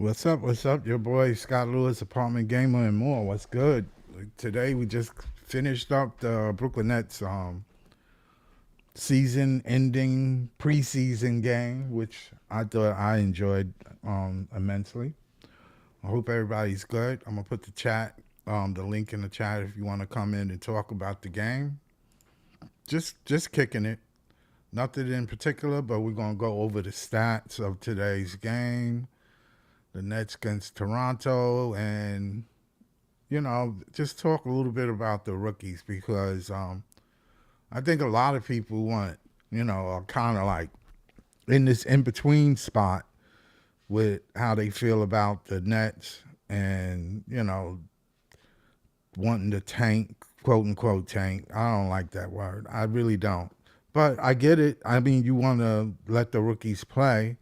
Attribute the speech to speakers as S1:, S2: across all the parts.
S1: What's up? What's up? Your boy Scott Lewis, apartment gamer and more. What's good? Today we just finished up the Brooklyn Nets season-ending preseason game, which I thought I enjoyed immensely. I hope everybody's good. I'm gonna put the link in the chat if you want to come in and talk about the game. Just kicking it. Nothing in particular, but we're gonna go over the stats of today's game. The Nets against Toronto, and just talk a little bit about the rookies because I think a lot of people are kind of like in this in between spot with how they feel about the Nets and wanting to tank, quote unquote tank. I don't like that word. I really don't. But I get it. I mean, you want to let the rookies play.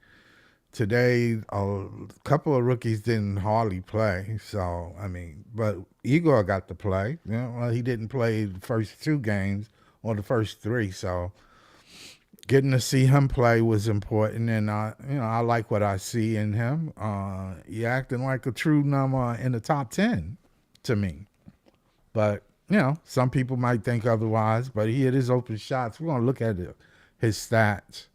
S1: Today, a couple of rookies didn't hardly play. So, I mean, but Egor got to play. Well, he didn't play the first two games or the first three. So, getting to see him play was important. And, I like what I see in him. He acting like a true number in the top 10 to me. But, some people might think otherwise. But he hit his open shots. We're going to look at his stats.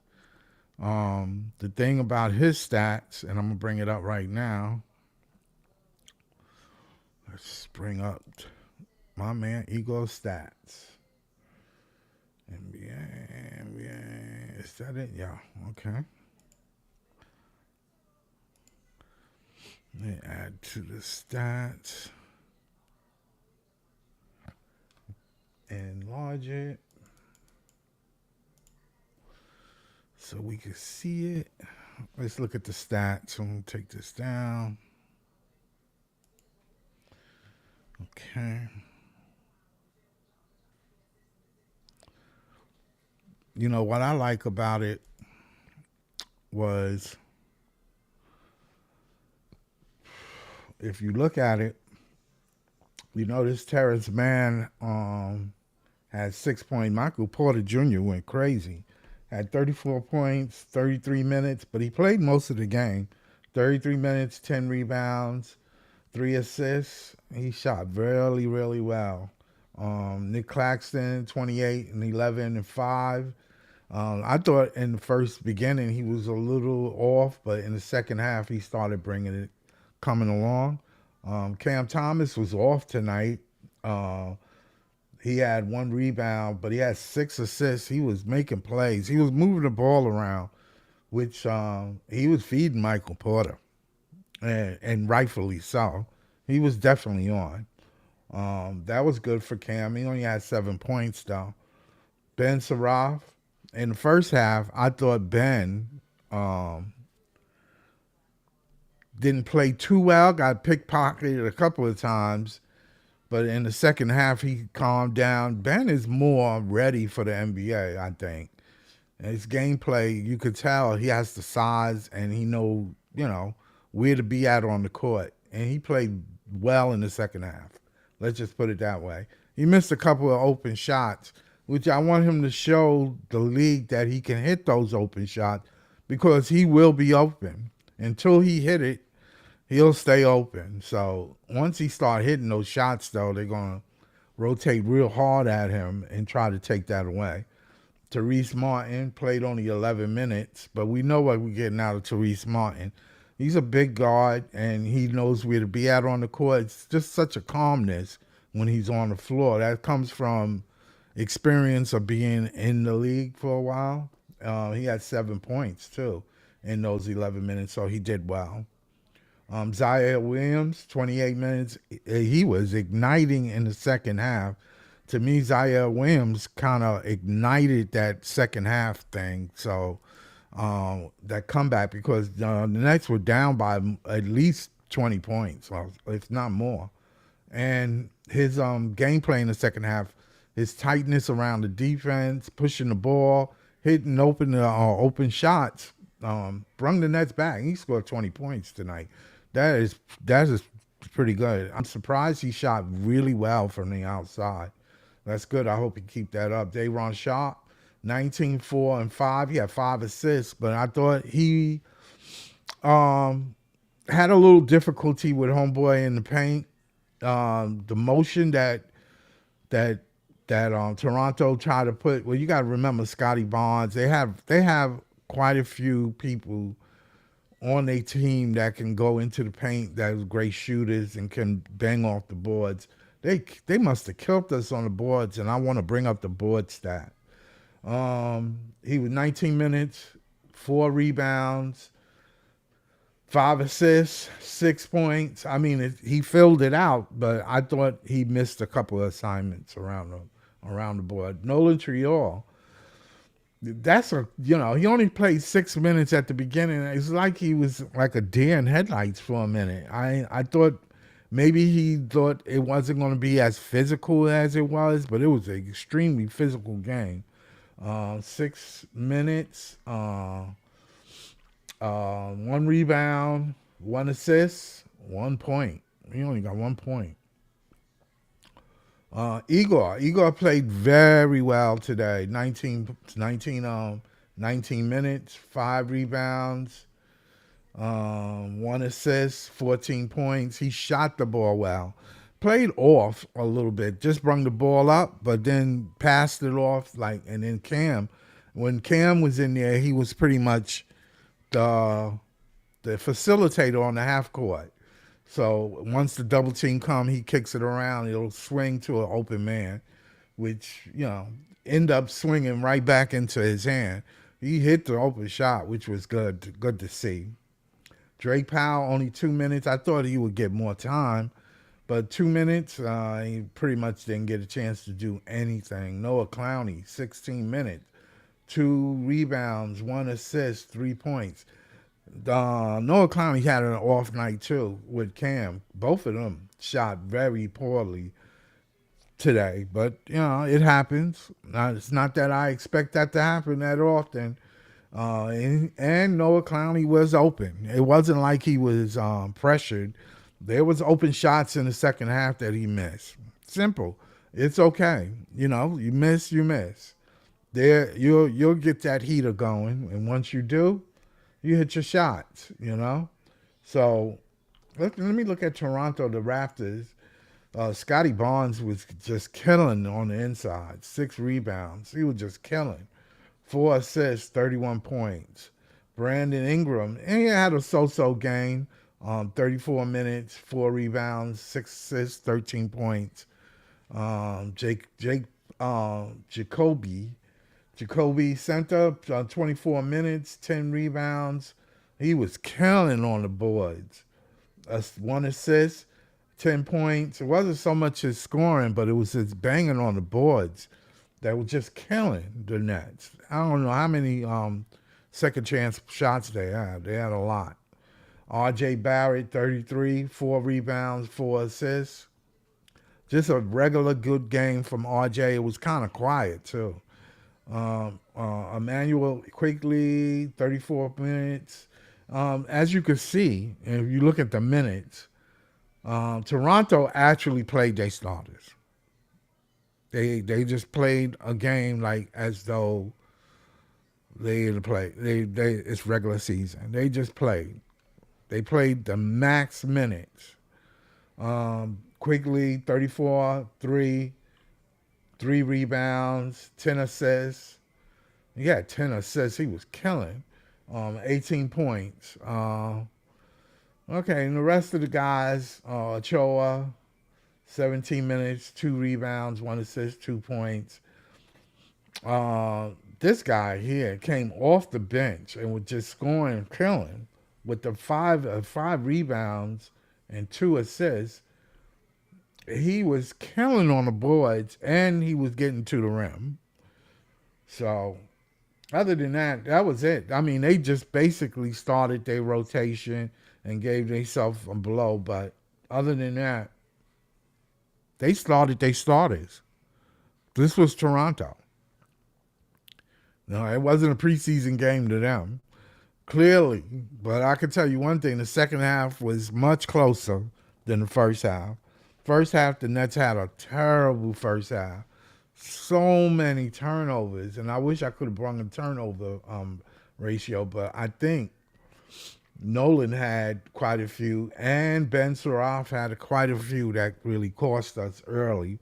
S1: The thing about his stats, and I'm gonna bring it up right now. Let's bring up my man Egor stats. NBA, is that it? Yeah, okay. Let me add to the stats. Enlarge it. So we can see it. Let's look at the stats. I'm going to take this down. Okay. What I like about it was if you look at it, this Terrence Mann had 6 points. Michael Porter Jr. went crazy. Had 34 points, 33 minutes, but he played most of the game. 33 minutes, 10 rebounds, 3 assists. He shot really, really well. Nick Claxton, 28 and 11 and 5. I thought in the first beginning he was a little off, but in the second half he started bringing it, coming along. Cam Thomas was off tonight. He had 1 rebound, but he had 6 assists. He was making plays. He was moving the ball around, which he was feeding Michael Porter, and rightfully so. He was definitely on. That was good for Cam. He only had 7 points, though. Ben Saraf, in the first half, I thought Ben didn't play too well, got pickpocketed a couple of times. But in the second half, he calmed down. Ben is more ready for the NBA, I think. His gameplay, you could tell he has the size and he know, where to be at on the court. And he played well in the second half. Let's just put it that way. He missed a couple of open shots, which I want him to show the league that he can hit those open shots because he will be open. Until he hit it, he'll stay open. So once he start hitting those shots, though, they're going to rotate real hard at him and try to take that away. Therese Martin played only 11 minutes, but we know what we're getting out of Therese Martin. He's a big guard, and he knows where to be at on the court. It's just such a calmness when he's on the floor. That comes from experience of being in the league for a while. He had 7 points, too, in those 11 minutes, so he did well. Zaire Williams, 28 minutes. He was igniting in the second half. To me, Zaire Williams kind of ignited that second half thing. So that comeback, because the Nets were down by at least 20 points, if not more. And his gameplay in the second half, his tightness around the defense, pushing the ball, hitting open shots, brung the Nets back. He scored 20 points tonight. That is pretty good. I'm surprised he shot really well from the outside. That's good. I hope he keep that up. Day'Ron Sharp, 19, 4, and 5. He had 5 assists, but I thought he Had a little difficulty with homeboy in the paint. The motion that Toronto tried to put. Well, you got to remember Scotty Barnes. They have quite a few people on their team that can go into the paint, that are great shooters and can bang off the boards. They must have killed us on the boards, and I want to bring up the board stat. He was 19 minutes, 4 rebounds, 5 assists, 6 points. I mean, he filled it out, but I thought he missed a couple of assignments around the board. Nolan Triol, he only played 6 minutes at the beginning. It's like he was like a deer in headlights for a minute. I thought maybe he thought it wasn't going to be as physical as it was, but it was an extremely physical game. 6 minutes, 1 rebound, 1 assist, 1 point. He only got 1 point. Igor played very well today. 19 minutes, 5 rebounds, 1 assist, 14 points. He shot the ball well. Played off a little bit, just brung the ball up, but then passed it off. And then when Cam was in there, he was pretty much the facilitator on the half court. So once the double team come, he kicks it around. It'll swing to an open man, which end up swinging right back into his hand. He hit the open shot, which was good to see. Drake Powell only 2 minutes. I thought he would get more time, but 2 minutes, he pretty much didn't get a chance to do anything. Noah Clowney, 16 minutes, 2 rebounds, 1 assist, 3 points. Noah Clowney had an off night too with Cam. Both of them shot very poorly today, but it happens. It's not that I expect that to happen that often. And Noah Clowney was open. It wasn't like he was pressured. There was open shots in the second half that he missed. Simple. It's okay. You miss, you miss. There, you'll get that heater going, and once you do, you hit your shots. So let me look at Toronto, the Raptors. Scotty Barnes was just killing on the inside. 6 rebounds. He was just killing. 4 assists, 31 points. Brandon Ingram, and he had a so-so game. 34 minutes, 4 rebounds, 6 assists, 13 points. Jacoby Center, 24 minutes, 10 rebounds. He was killing on the boards. 1 assist, 10 points. It wasn't so much his scoring, but it was his banging on the boards that was just killing the Nets. I don't know how many second chance shots they had. They had a lot. R.J. Barrett, 33, 4 rebounds, 4 assists. Just a regular good game from R.J. It was kind of quiet, too. Emmanuel Quickly, 34 minutes. As you can see, if you look at the minutes, Toronto actually played their starters. They just played a game like as though they had played. It's regular season. They just played. They played the max minutes. Quickly, 34, 3 rebounds, 10 assists. He had 10 assists. He was killing. 18 points. Okay, and the rest of the guys, Ochoa, 17 minutes, 2 rebounds, 1 assist, 2 points. This guy here came off the bench and was just scoring and killing with the five rebounds and 2 assists. He was killing on the boards and he was getting to the rim. So, other than that, that was it. I mean, they just basically started their rotation and gave themselves a blow. But other than that, they started their starters. This was Toronto. No, it wasn't a preseason game to them, clearly. But I can tell you one thing, the second half was much closer than the first half. First half, the Nets had a terrible first half. So many turnovers, and I wish I could have brought a turnover ratio, but I think Nolan had quite a few, and Ben Saroff had quite a few that really cost us early.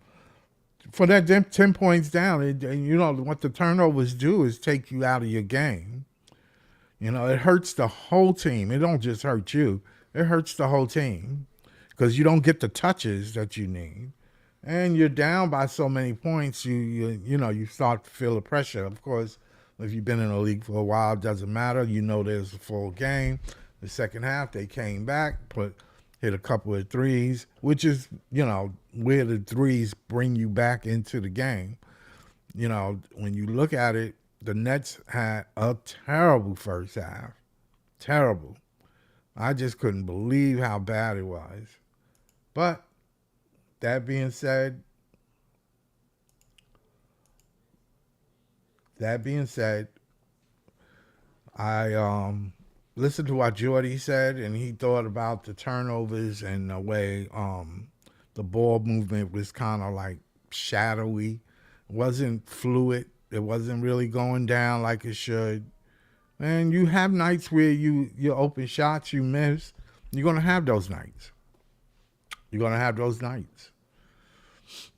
S1: For that 10 points down, and you know what the turnovers do is take you out of your game. You know, it hurts the whole team. It don't just hurt you. It hurts the whole team because you don't get the touches that you need. And you're down by so many points, you start to feel the pressure. Of course, if you've been in the league for a while, it doesn't matter. You know there's a full game. The second half, they came back, hit a couple of threes, which is, where the threes bring you back into the game. When you look at it, the Nets had a terrible first half. Terrible. I just couldn't believe how bad it was. But that being said, that being said, I listened to what Jordy said, and he thought about the turnovers and the way the ball movement was kind of like shadowy, wasn't fluid. It wasn't really going down like it should. And you have nights where your open shots you miss. You're gonna have those nights. You're gonna have those nights.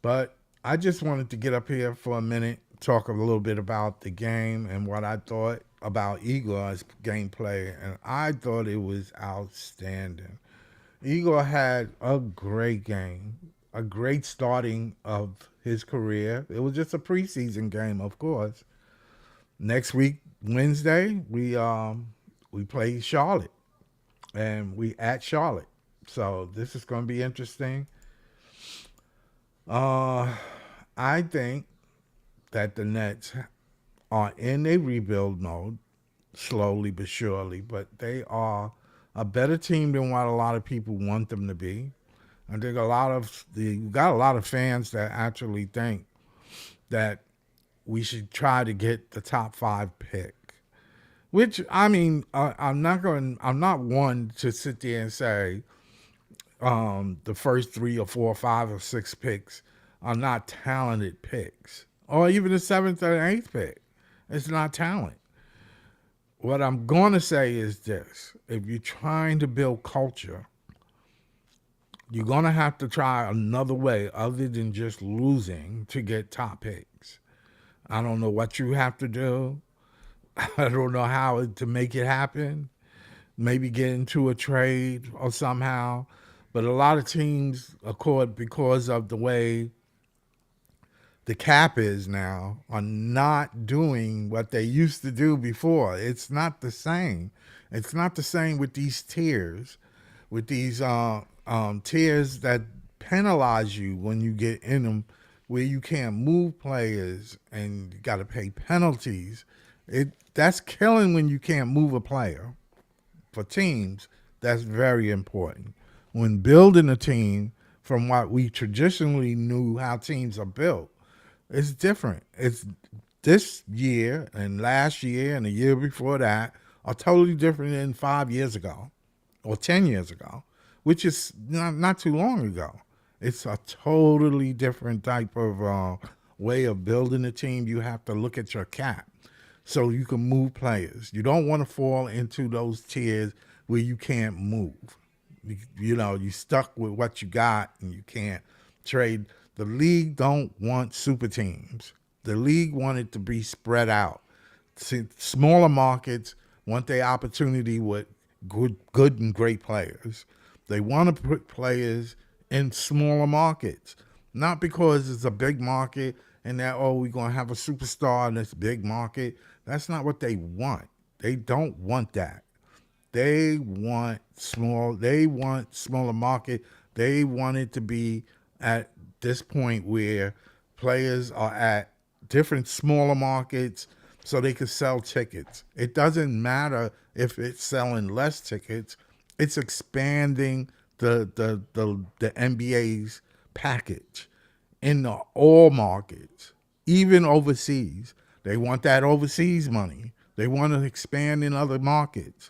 S1: But I just wanted to get up here for a minute, talk a little bit about the game and what I thought about Egor's gameplay, and I thought it was outstanding. Igor had a great game, a great starting of his career. It was just a preseason game, of course. Next week, Wednesday, we play Charlotte, and we at Charlotte. So this is going to be interesting. I think that the Nets are in a rebuild mode, slowly but surely, but they are a better team than what a lot of people want them to be. I think you got a lot of fans that actually think that we should try to get the top 5 pick. Which I mean, I'm not one to sit there and say the first 3 or 4 or 5 or 6 picks are not talented picks, or even the 7th or 8th pick. It's not talent. What I'm going to say is this: if you're trying to build culture, you're going to have to try another way other than just losing to get top picks. I don't know what you have to do. I don't know how to make it happen. Maybe get into a trade or somehow. But a lot of teams, because of the way the cap is now, are not doing what they used to do before. It's not the same. It's not the same with these tiers, with these tiers that penalize you when you get in them, where you can't move players and you got to pay penalties. That's killing when you can't move a player. For teams, that's very important. When building a team from what we traditionally knew how teams are built, it's different. It's this year and last year and the year before that are totally different than 5 years ago or 10 years ago, which is not too long ago. It's a totally different type of way of building a team. You have to look at your cap so you can move players. You don't want to fall into those tiers where you can't move. You stuck with what you got and you can't trade. The league don't want super teams. The league want it to be spread out. Smaller markets want their opportunity with good and great players. They want to put players in smaller markets, not because it's a big market and that, we're going to have a superstar in this big market. That's not what they want. They don't want that. They want smaller market. They want it to be at this point where players are at different smaller markets so they can sell tickets. It doesn't matter if it's selling less tickets. It's expanding the NBA's package in all markets, even overseas. They want that overseas money. They want to expand in other markets.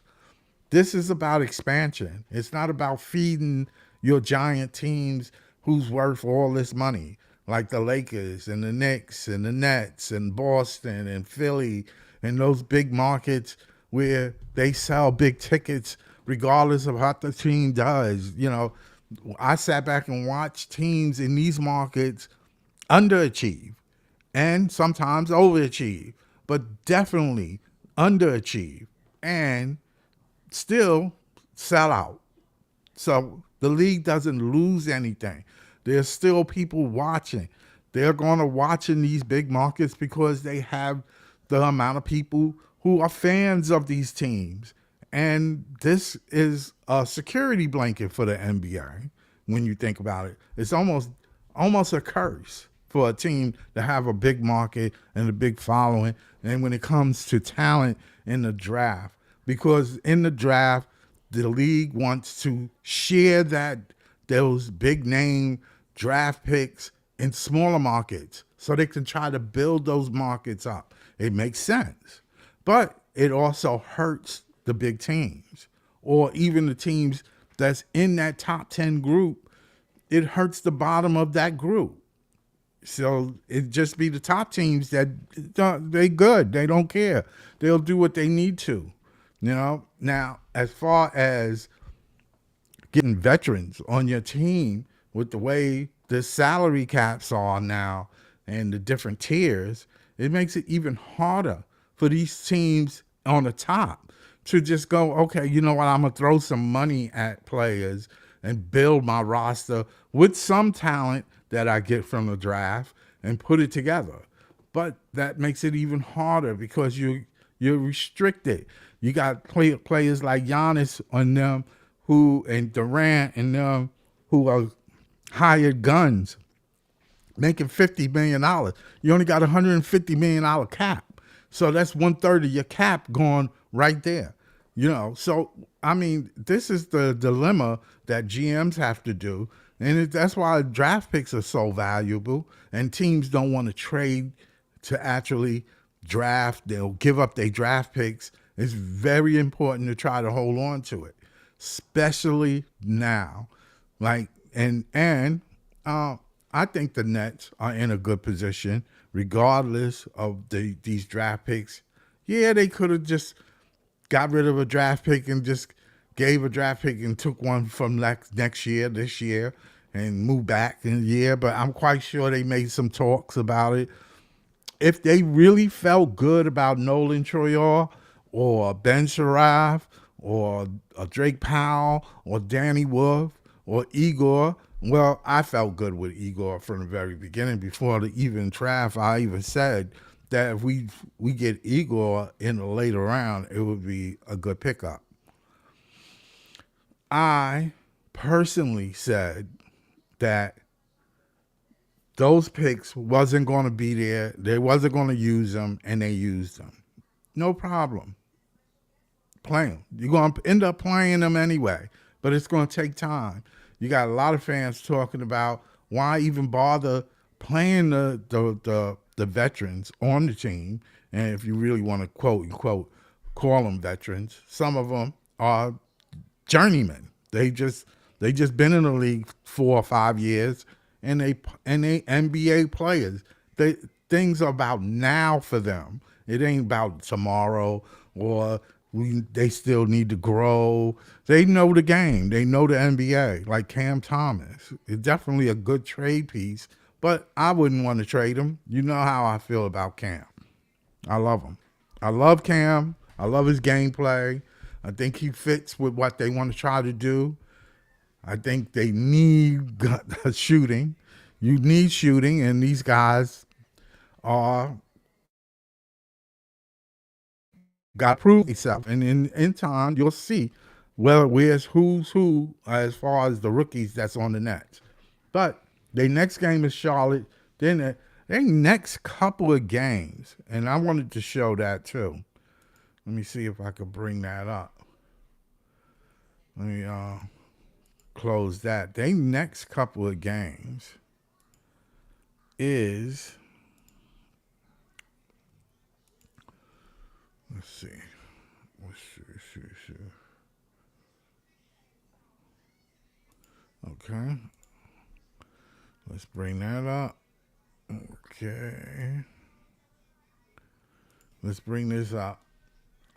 S1: This is about expansion. It's not about feeding your giant teams who's worth all this money, like the Lakers and the Knicks and the Nets and Boston and Philly and those big markets where they sell big tickets regardless of what the team does. I sat back and watched teams in these markets underachieve and sometimes overachieve, but definitely underachieve and still sell out. So the league doesn't lose anything. There's still people watching. They're going to watch in these big markets because they have the amount of people who are fans of these teams. And this is a security blanket for the NBA when you think about it. It's almost a curse for a team to have a big market and a big following. And when it comes to talent in the draft, because in the draft, the league wants to share those big name draft picks in smaller markets so they can try to build those markets up. It makes sense. But it also hurts the big teams or even the teams that's in that top 10 group. It hurts the bottom of that group. So it just be the top teams that they good. They don't care. They'll do what they need to. Now, as far as getting veterans on your team with the way the salary caps are now and the different tiers, it makes it even harder for these teams on the top to just go, okay, you know what, I'm going to throw some money at players and build my roster with some talent that I get from the draft and put it together. But that makes it even harder because you're restricted. You got players like Giannis on them and Durant and them who are hired guns making $50 million. You only got $150 million cap. So that's 1/3 of your cap going right there. So I mean, this is the dilemma that GMs have to do. And that's why draft picks are so valuable and teams don't want to trade to actually draft. They'll give up their draft picks. It's very important to try to hold on to it, especially now. I think the Nets are in a good position regardless of these draft picks. Yeah, they could have just got rid of a draft pick and just gave a draft pick and took one from this year, and moved back in a year. But I'm quite sure they made some talks about it. If they really felt good about Nolan Troyer or Ben Sharaf or Drake Powell or Danny Wolf or Egor, well, I felt good with Egor from the very beginning. Before the even draft, I even said that if we get Egor in the later round, it would be a good pickup. I personally said that those picks wasn't going to be there. They wasn't going to use them, and they used them. No problem. Play them. You're going to end up playing them anyway, but it's going to take time. You got a lot of fans talking about why even bother playing the veterans on the team. And if you really want to quote unquote call them veterans, some of them are journeymen. They just been in the league 4 or 5 years, and they NBA players. Things are about now for them. It ain't about tomorrow or they still need to grow. They know the game. They know the NBA, like Cam Thomas. It's definitely a good trade piece, but I wouldn't want to trade him. You know how I feel about Cam. I love him. I love Cam. I love his gameplay. I think he fits with what they want to try to do. I think they need shooting. You need shooting, and these guys are got to prove themselves. And in time, you'll see where's who's who as far as the rookies that's on the Nets. But their next game is Charlotte. Then their next couple of games, and I wanted to show that too. Let me see if I could bring that up. Let me close that. Their next couple of games is, let's see. Okay. Let's bring that up. Okay. Let's bring this up.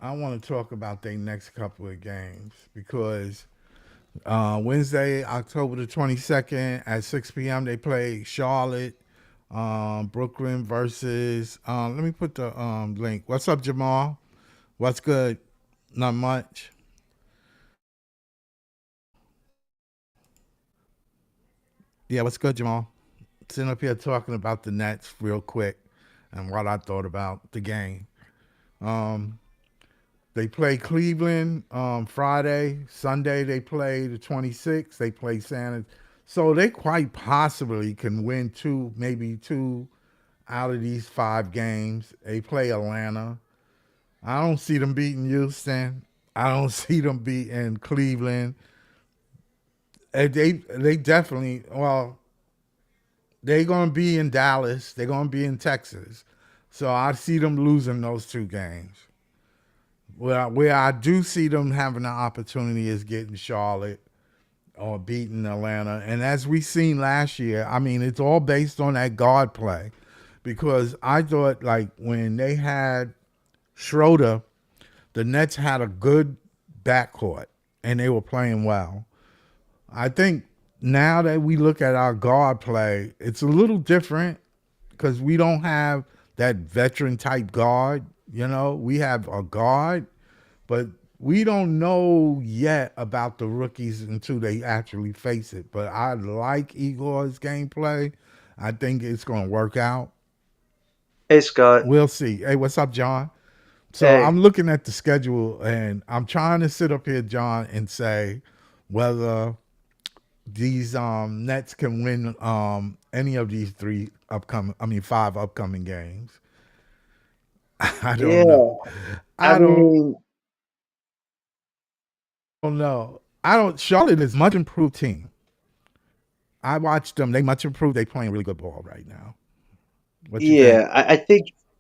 S1: I want to talk about their next couple of games because Wednesday, October the 22nd at 6 p.m. they play Charlotte, Brooklyn versus. Let me put the link. What's up, Jamal? What's good? Not much. Yeah, what's good, Jamal? Sitting up here talking about the Nets real quick and what I thought about the game. Um, they play Cleveland Friday. Sunday they play the 26th. They play Santa. So they quite possibly can win two, maybe two out of these five games. They play Atlanta. I don't see them beating Houston. I don't see them beating Cleveland. They definitely they're gonna be in Dallas. They're gonna be in Texas. So I see them losing those two games. Where I do see them having an opportunity is getting Charlotte or beating Atlanta. And as we seen last year, I mean, it's all based on that guard play. Because I thought like when they had Schroeder, the Nets had a good backcourt and they were playing well. I think now that we look at our guard play, it's a little different because we don't have that veteran type guard. You know, we have a guard, but we don't know yet about the rookies until they actually face it. But I like Egor's gameplay. I think it's going to work out.
S2: Hey Scott.
S1: We'll see. Hey, what's up, John? So
S2: Hey.
S1: I'm looking at the schedule and I'm trying to sit up here, John, and say whether these Nets can win any of these three upcoming, I mean, five upcoming games. I
S2: Yeah.
S1: don't know.
S2: I
S1: I
S2: mean,
S1: don't know. I don't. Charlotte is much improved team. I watched them. They much improved. They playing really good ball right now. What you think?
S2: yeah,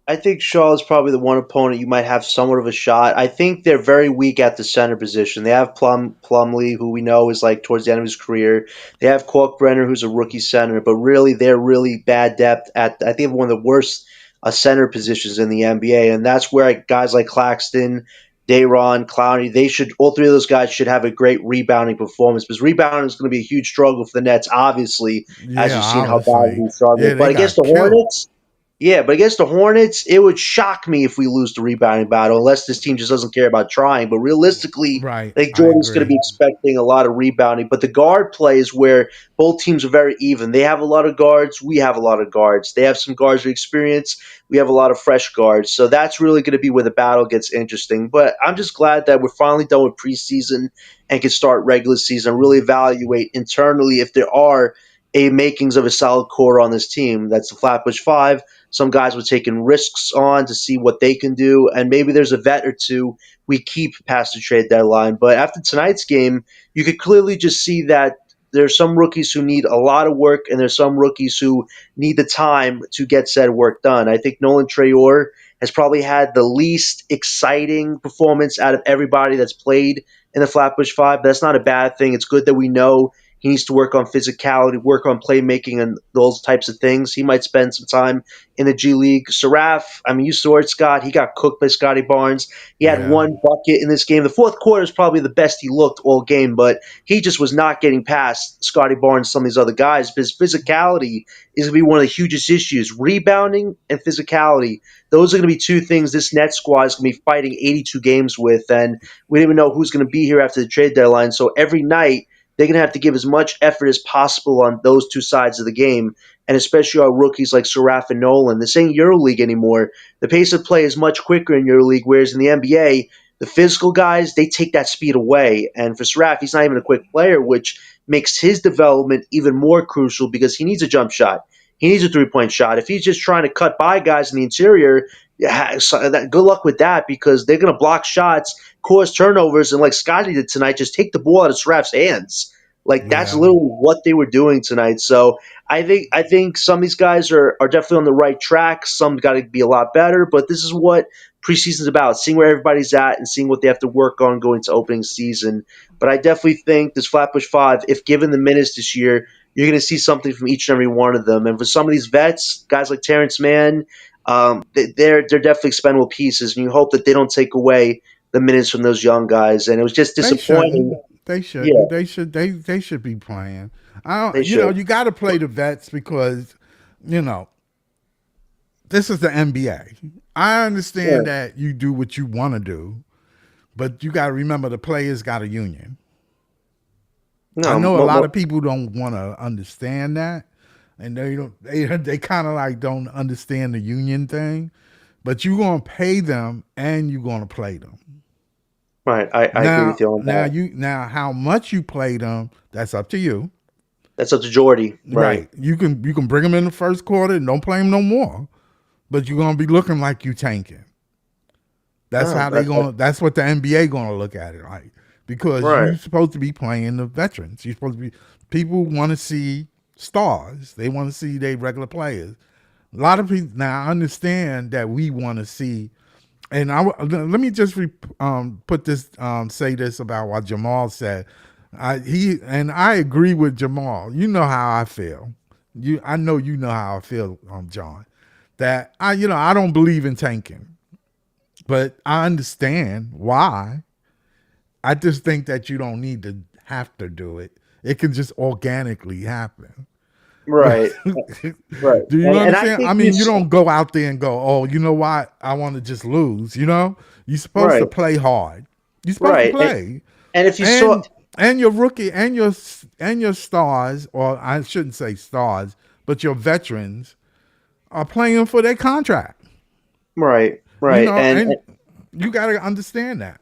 S2: I think Shaw is probably the one opponent you might have somewhat of a shot. I think they're very weak at the center position. They have Plumlee, who we know is like towards the end of his career. They have Kalkbrenner, who's a rookie center, but really they're really bad depth at. I think one of the worst center positions in the NBA, and that's where guys like Claxton, Dayron, Clowney, they should all three of those guys should have a great rebounding performance because rebounding is going to be a huge struggle for the Nets, obviously, as
S1: Yeah,
S2: you've seen how badly
S1: obviously.
S2: we struggle.
S1: Yeah, they
S2: But against
S1: got
S2: the
S1: killed.
S2: Hornets, yeah, but against the Hornets, it would shock me if we lose the rebounding battle, unless this team just doesn't care about trying. But realistically,
S1: Right.
S2: I think
S1: I
S2: Jordan's going to be
S1: agree.
S2: expecting a lot of rebounding. But the guard play is where both teams are very even. They have a lot of guards. We have a lot of guards. They have some guards with experience. We have a lot of fresh guards. So that's really going to be where the battle gets interesting. But I'm just glad that we're finally done with preseason and can start regular season and really evaluate internally if there are a makings of a solid core on this team. That's the Flatbush Five. Some guys were taking risks on to see what they can do, and maybe there's a vet or two we keep past the trade deadline. But after tonight's game, you could clearly just see that there's some rookies who need a lot of work, and there's some rookies who need the time to get said work done. I think Nolan Trayor has probably had the least exciting performance out of everybody that's played in the Flatbush Five. But that's not a bad thing. It's good that we know he needs to work on physicality, work on playmaking, and those types of things. He might spend some time in the G League. Seraph, I mean, you saw it, Scott. He got cooked by Scotty Barnes. He had
S1: Yeah.
S2: one bucket in this game. The fourth quarter is probably the best he looked all game, but he just was not getting past Scotty Barnes, some of these other guys. His physicality is going to be one of the hugest issues. Rebounding and physicality. Those are going to be two things this Nets squad is going to be fighting 82 games with, and we don't even know who's going to be here after the trade deadline. So every night, they're going to have to give as much effort as possible on those two sides of the game, and especially our rookies like Seraph and Nolan. This ain't EuroLeague anymore. The pace of play is much quicker in EuroLeague, whereas in the NBA, the physical guys, they take that speed away. And for Seraph, he's not even a quick player, which makes his development even more crucial because he needs a jump shot. He needs a three-point shot. If he's just trying to cut by guys in the interior, yeah, so good luck with that because they're going to block shots, cause turnovers, and like Scotty did tonight, just take the ball out of Seraph's hands. Like that's
S1: Yeah.
S2: literally what they were doing tonight. So I think some of these guys are definitely on the right track. Some got to be a lot better, but this is what preseason's about: seeing where everybody's at and seeing what they have to work on going to opening season. But I definitely think this Flatbush Five, if given the minutes this year, you're going to see something from each and every one of them. And for some of these vets, guys like Terrence Mann, they're definitely expendable pieces, and you hope that they don't take away the minutes from those young guys. And it was just
S1: They
S2: disappointing.
S1: shouldn't. They
S2: Yeah,
S1: shouldn't. They should be playing. I
S2: they
S1: don't. You know,
S2: should.
S1: you got to play the vets because, you know, this is the NBA. I understand
S2: Yeah.
S1: that you do what you want to do, but you got to remember the players got a union. I
S2: No,
S1: know a lot of people don't want to understand that, and they don't. They kind of like don't understand the union thing. But you're gonna pay them and you're gonna play them.
S2: right. I agree with you on that.
S1: Now how much you play them, that's up to you.
S2: That's up to Jordy. Right.
S1: Right. You can bring them in the first quarter and don't play them no more. But you're gonna be looking like you tanking. That's
S2: No,
S1: how they gonna. That's what the NBA gonna look at it like because
S2: right.
S1: you're supposed to be playing the veterans. You're supposed to be. People want to see stars. They want to see their regular players. A lot of people now I understand that we want to see. And let me just put this say this about what Jamal said. I agree with Jamal. You know how I feel. I know you know how I feel, John. That I don't believe in tanking. But I understand why. I just think that you don't need to have to do it. It can just organically happen.
S2: Right. Right.
S1: Do you
S2: And I
S1: understand?
S2: think
S1: I mean, you don't go out there and go, "Oh, you know what? I want to just lose." You're supposed to
S2: right.
S1: play hard. You're supposed to
S2: Right.
S1: play,
S2: And if you saw,
S1: and your rookie and your stars, or I shouldn't say stars, but your veterans are playing for their contract.
S2: right. Right.
S1: And you got to understand that.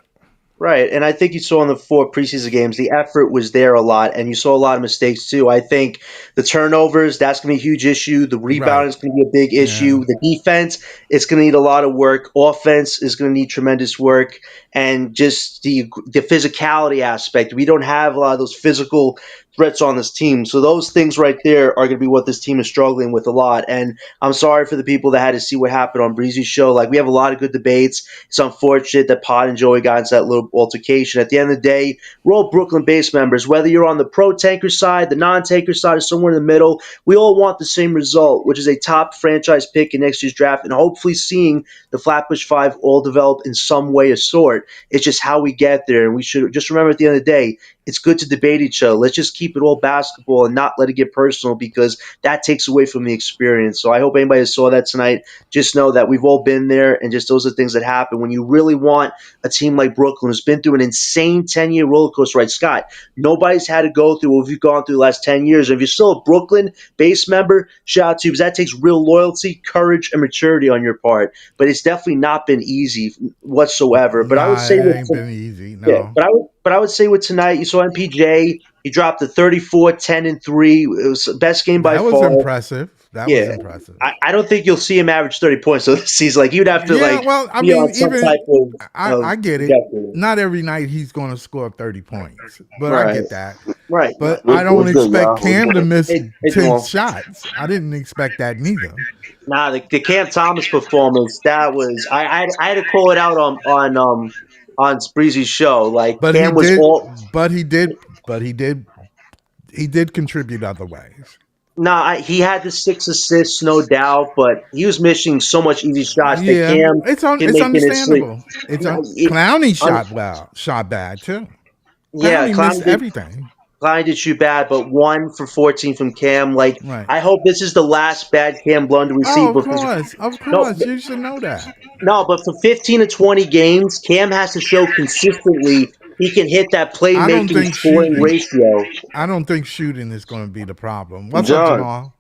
S2: Right, and I think you saw in the four preseason games the effort was there a lot, and you saw a lot of mistakes too. I think the turnovers that's going to be a huge issue. The rebounding
S1: Right.
S2: is going to be a big
S1: Yeah.
S2: issue. The defense it's going to need a lot of work. Offense is going to need tremendous work, and just the physicality aspect. We don't have a lot of those physical threats on this team, so those things right there are going to be what this team is struggling with a lot. And I'm sorry for the people that had to see what happened on Breezy's show. Like we have a lot of good debates. It's unfortunate that Pod and Joey got into that little altercation. At the end of the day, we're all Brooklyn-based members. Whether you're on the pro-tanker side, the non-tanker side, or somewhere in the middle, we all want the same result, which is a top franchise pick in next year's draft, and hopefully seeing the Flatbush Five all develop in some way or sort. It's just how we get there, and we should just remember at the end of the day, it's good to debate each other. Let's just keep it all basketball and not let it get personal because that takes away from the experience. So I hope anybody that saw that tonight just know that we've all been there, and just those are things that happen when you really want a team like Brooklyn, who's been through an insane 10-year roller coaster, right, Scott? Nobody's had to go through what we've gone through the last 10 years. And if you're still a Brooklyn base member, shout out to you because that takes real loyalty, courage, and maturity on your part. But it's definitely not been easy whatsoever. But I would
S1: Nah,
S2: say
S1: it
S2: with
S1: ain't been easy.
S2: yeah,
S1: No.
S2: but I would say with tonight, you saw MPJ. He dropped the 34, 10, and 3. It was the best game by
S1: That was
S2: far.
S1: impressive. That was
S2: Yeah.
S1: impressive.
S2: I don't think you'll see him average 30 points this season. Like, you'd have to,
S1: Yeah,
S2: like,
S1: well, I
S2: be
S1: mean,
S2: on some
S1: even
S2: type
S1: I
S2: of
S1: get it.
S2: trajectory.
S1: Not every night he's going to score 30 points, but I
S2: Right.
S1: get that.
S2: Right.
S1: But I don't
S3: What's good,
S1: expect
S3: y'all? What's
S1: Cam to
S3: good?
S1: miss
S2: Hey,
S1: 10
S2: Jamal.
S1: shots. I didn't expect that neither.
S2: Nah, the Cam Thomas performance, that was, I had to call it out on Breezy's show. Like,
S1: But he
S2: Cam was
S1: did
S2: all.
S1: but he did but he did contribute other ways.
S2: Nah, he had the 6 assists, no doubt, but he was missing so much easy shots that
S1: Yeah,
S2: Cam can
S1: it's
S2: make in his sleep.
S1: understandable.
S2: Nah,
S1: Clowney
S2: un-
S1: shot well, shot bad too.
S2: yeah,
S1: Clowney missed everything.
S2: Clowney did shoot bad, but 1 for 14 from Cam. Like,
S1: Right.
S2: I hope this is the last bad Cam blunder we see
S1: Oh,
S2: because
S1: of
S2: no,
S1: course, you should know that.
S2: no, but for 15 to 20 games, Cam has to show consistently he can hit that
S1: I don't
S2: playmaking
S1: think
S2: scoring
S1: shooting.
S2: ratio.
S1: I don't think shooting is going to be the problem. What's up,
S3: John,
S1: Jamal?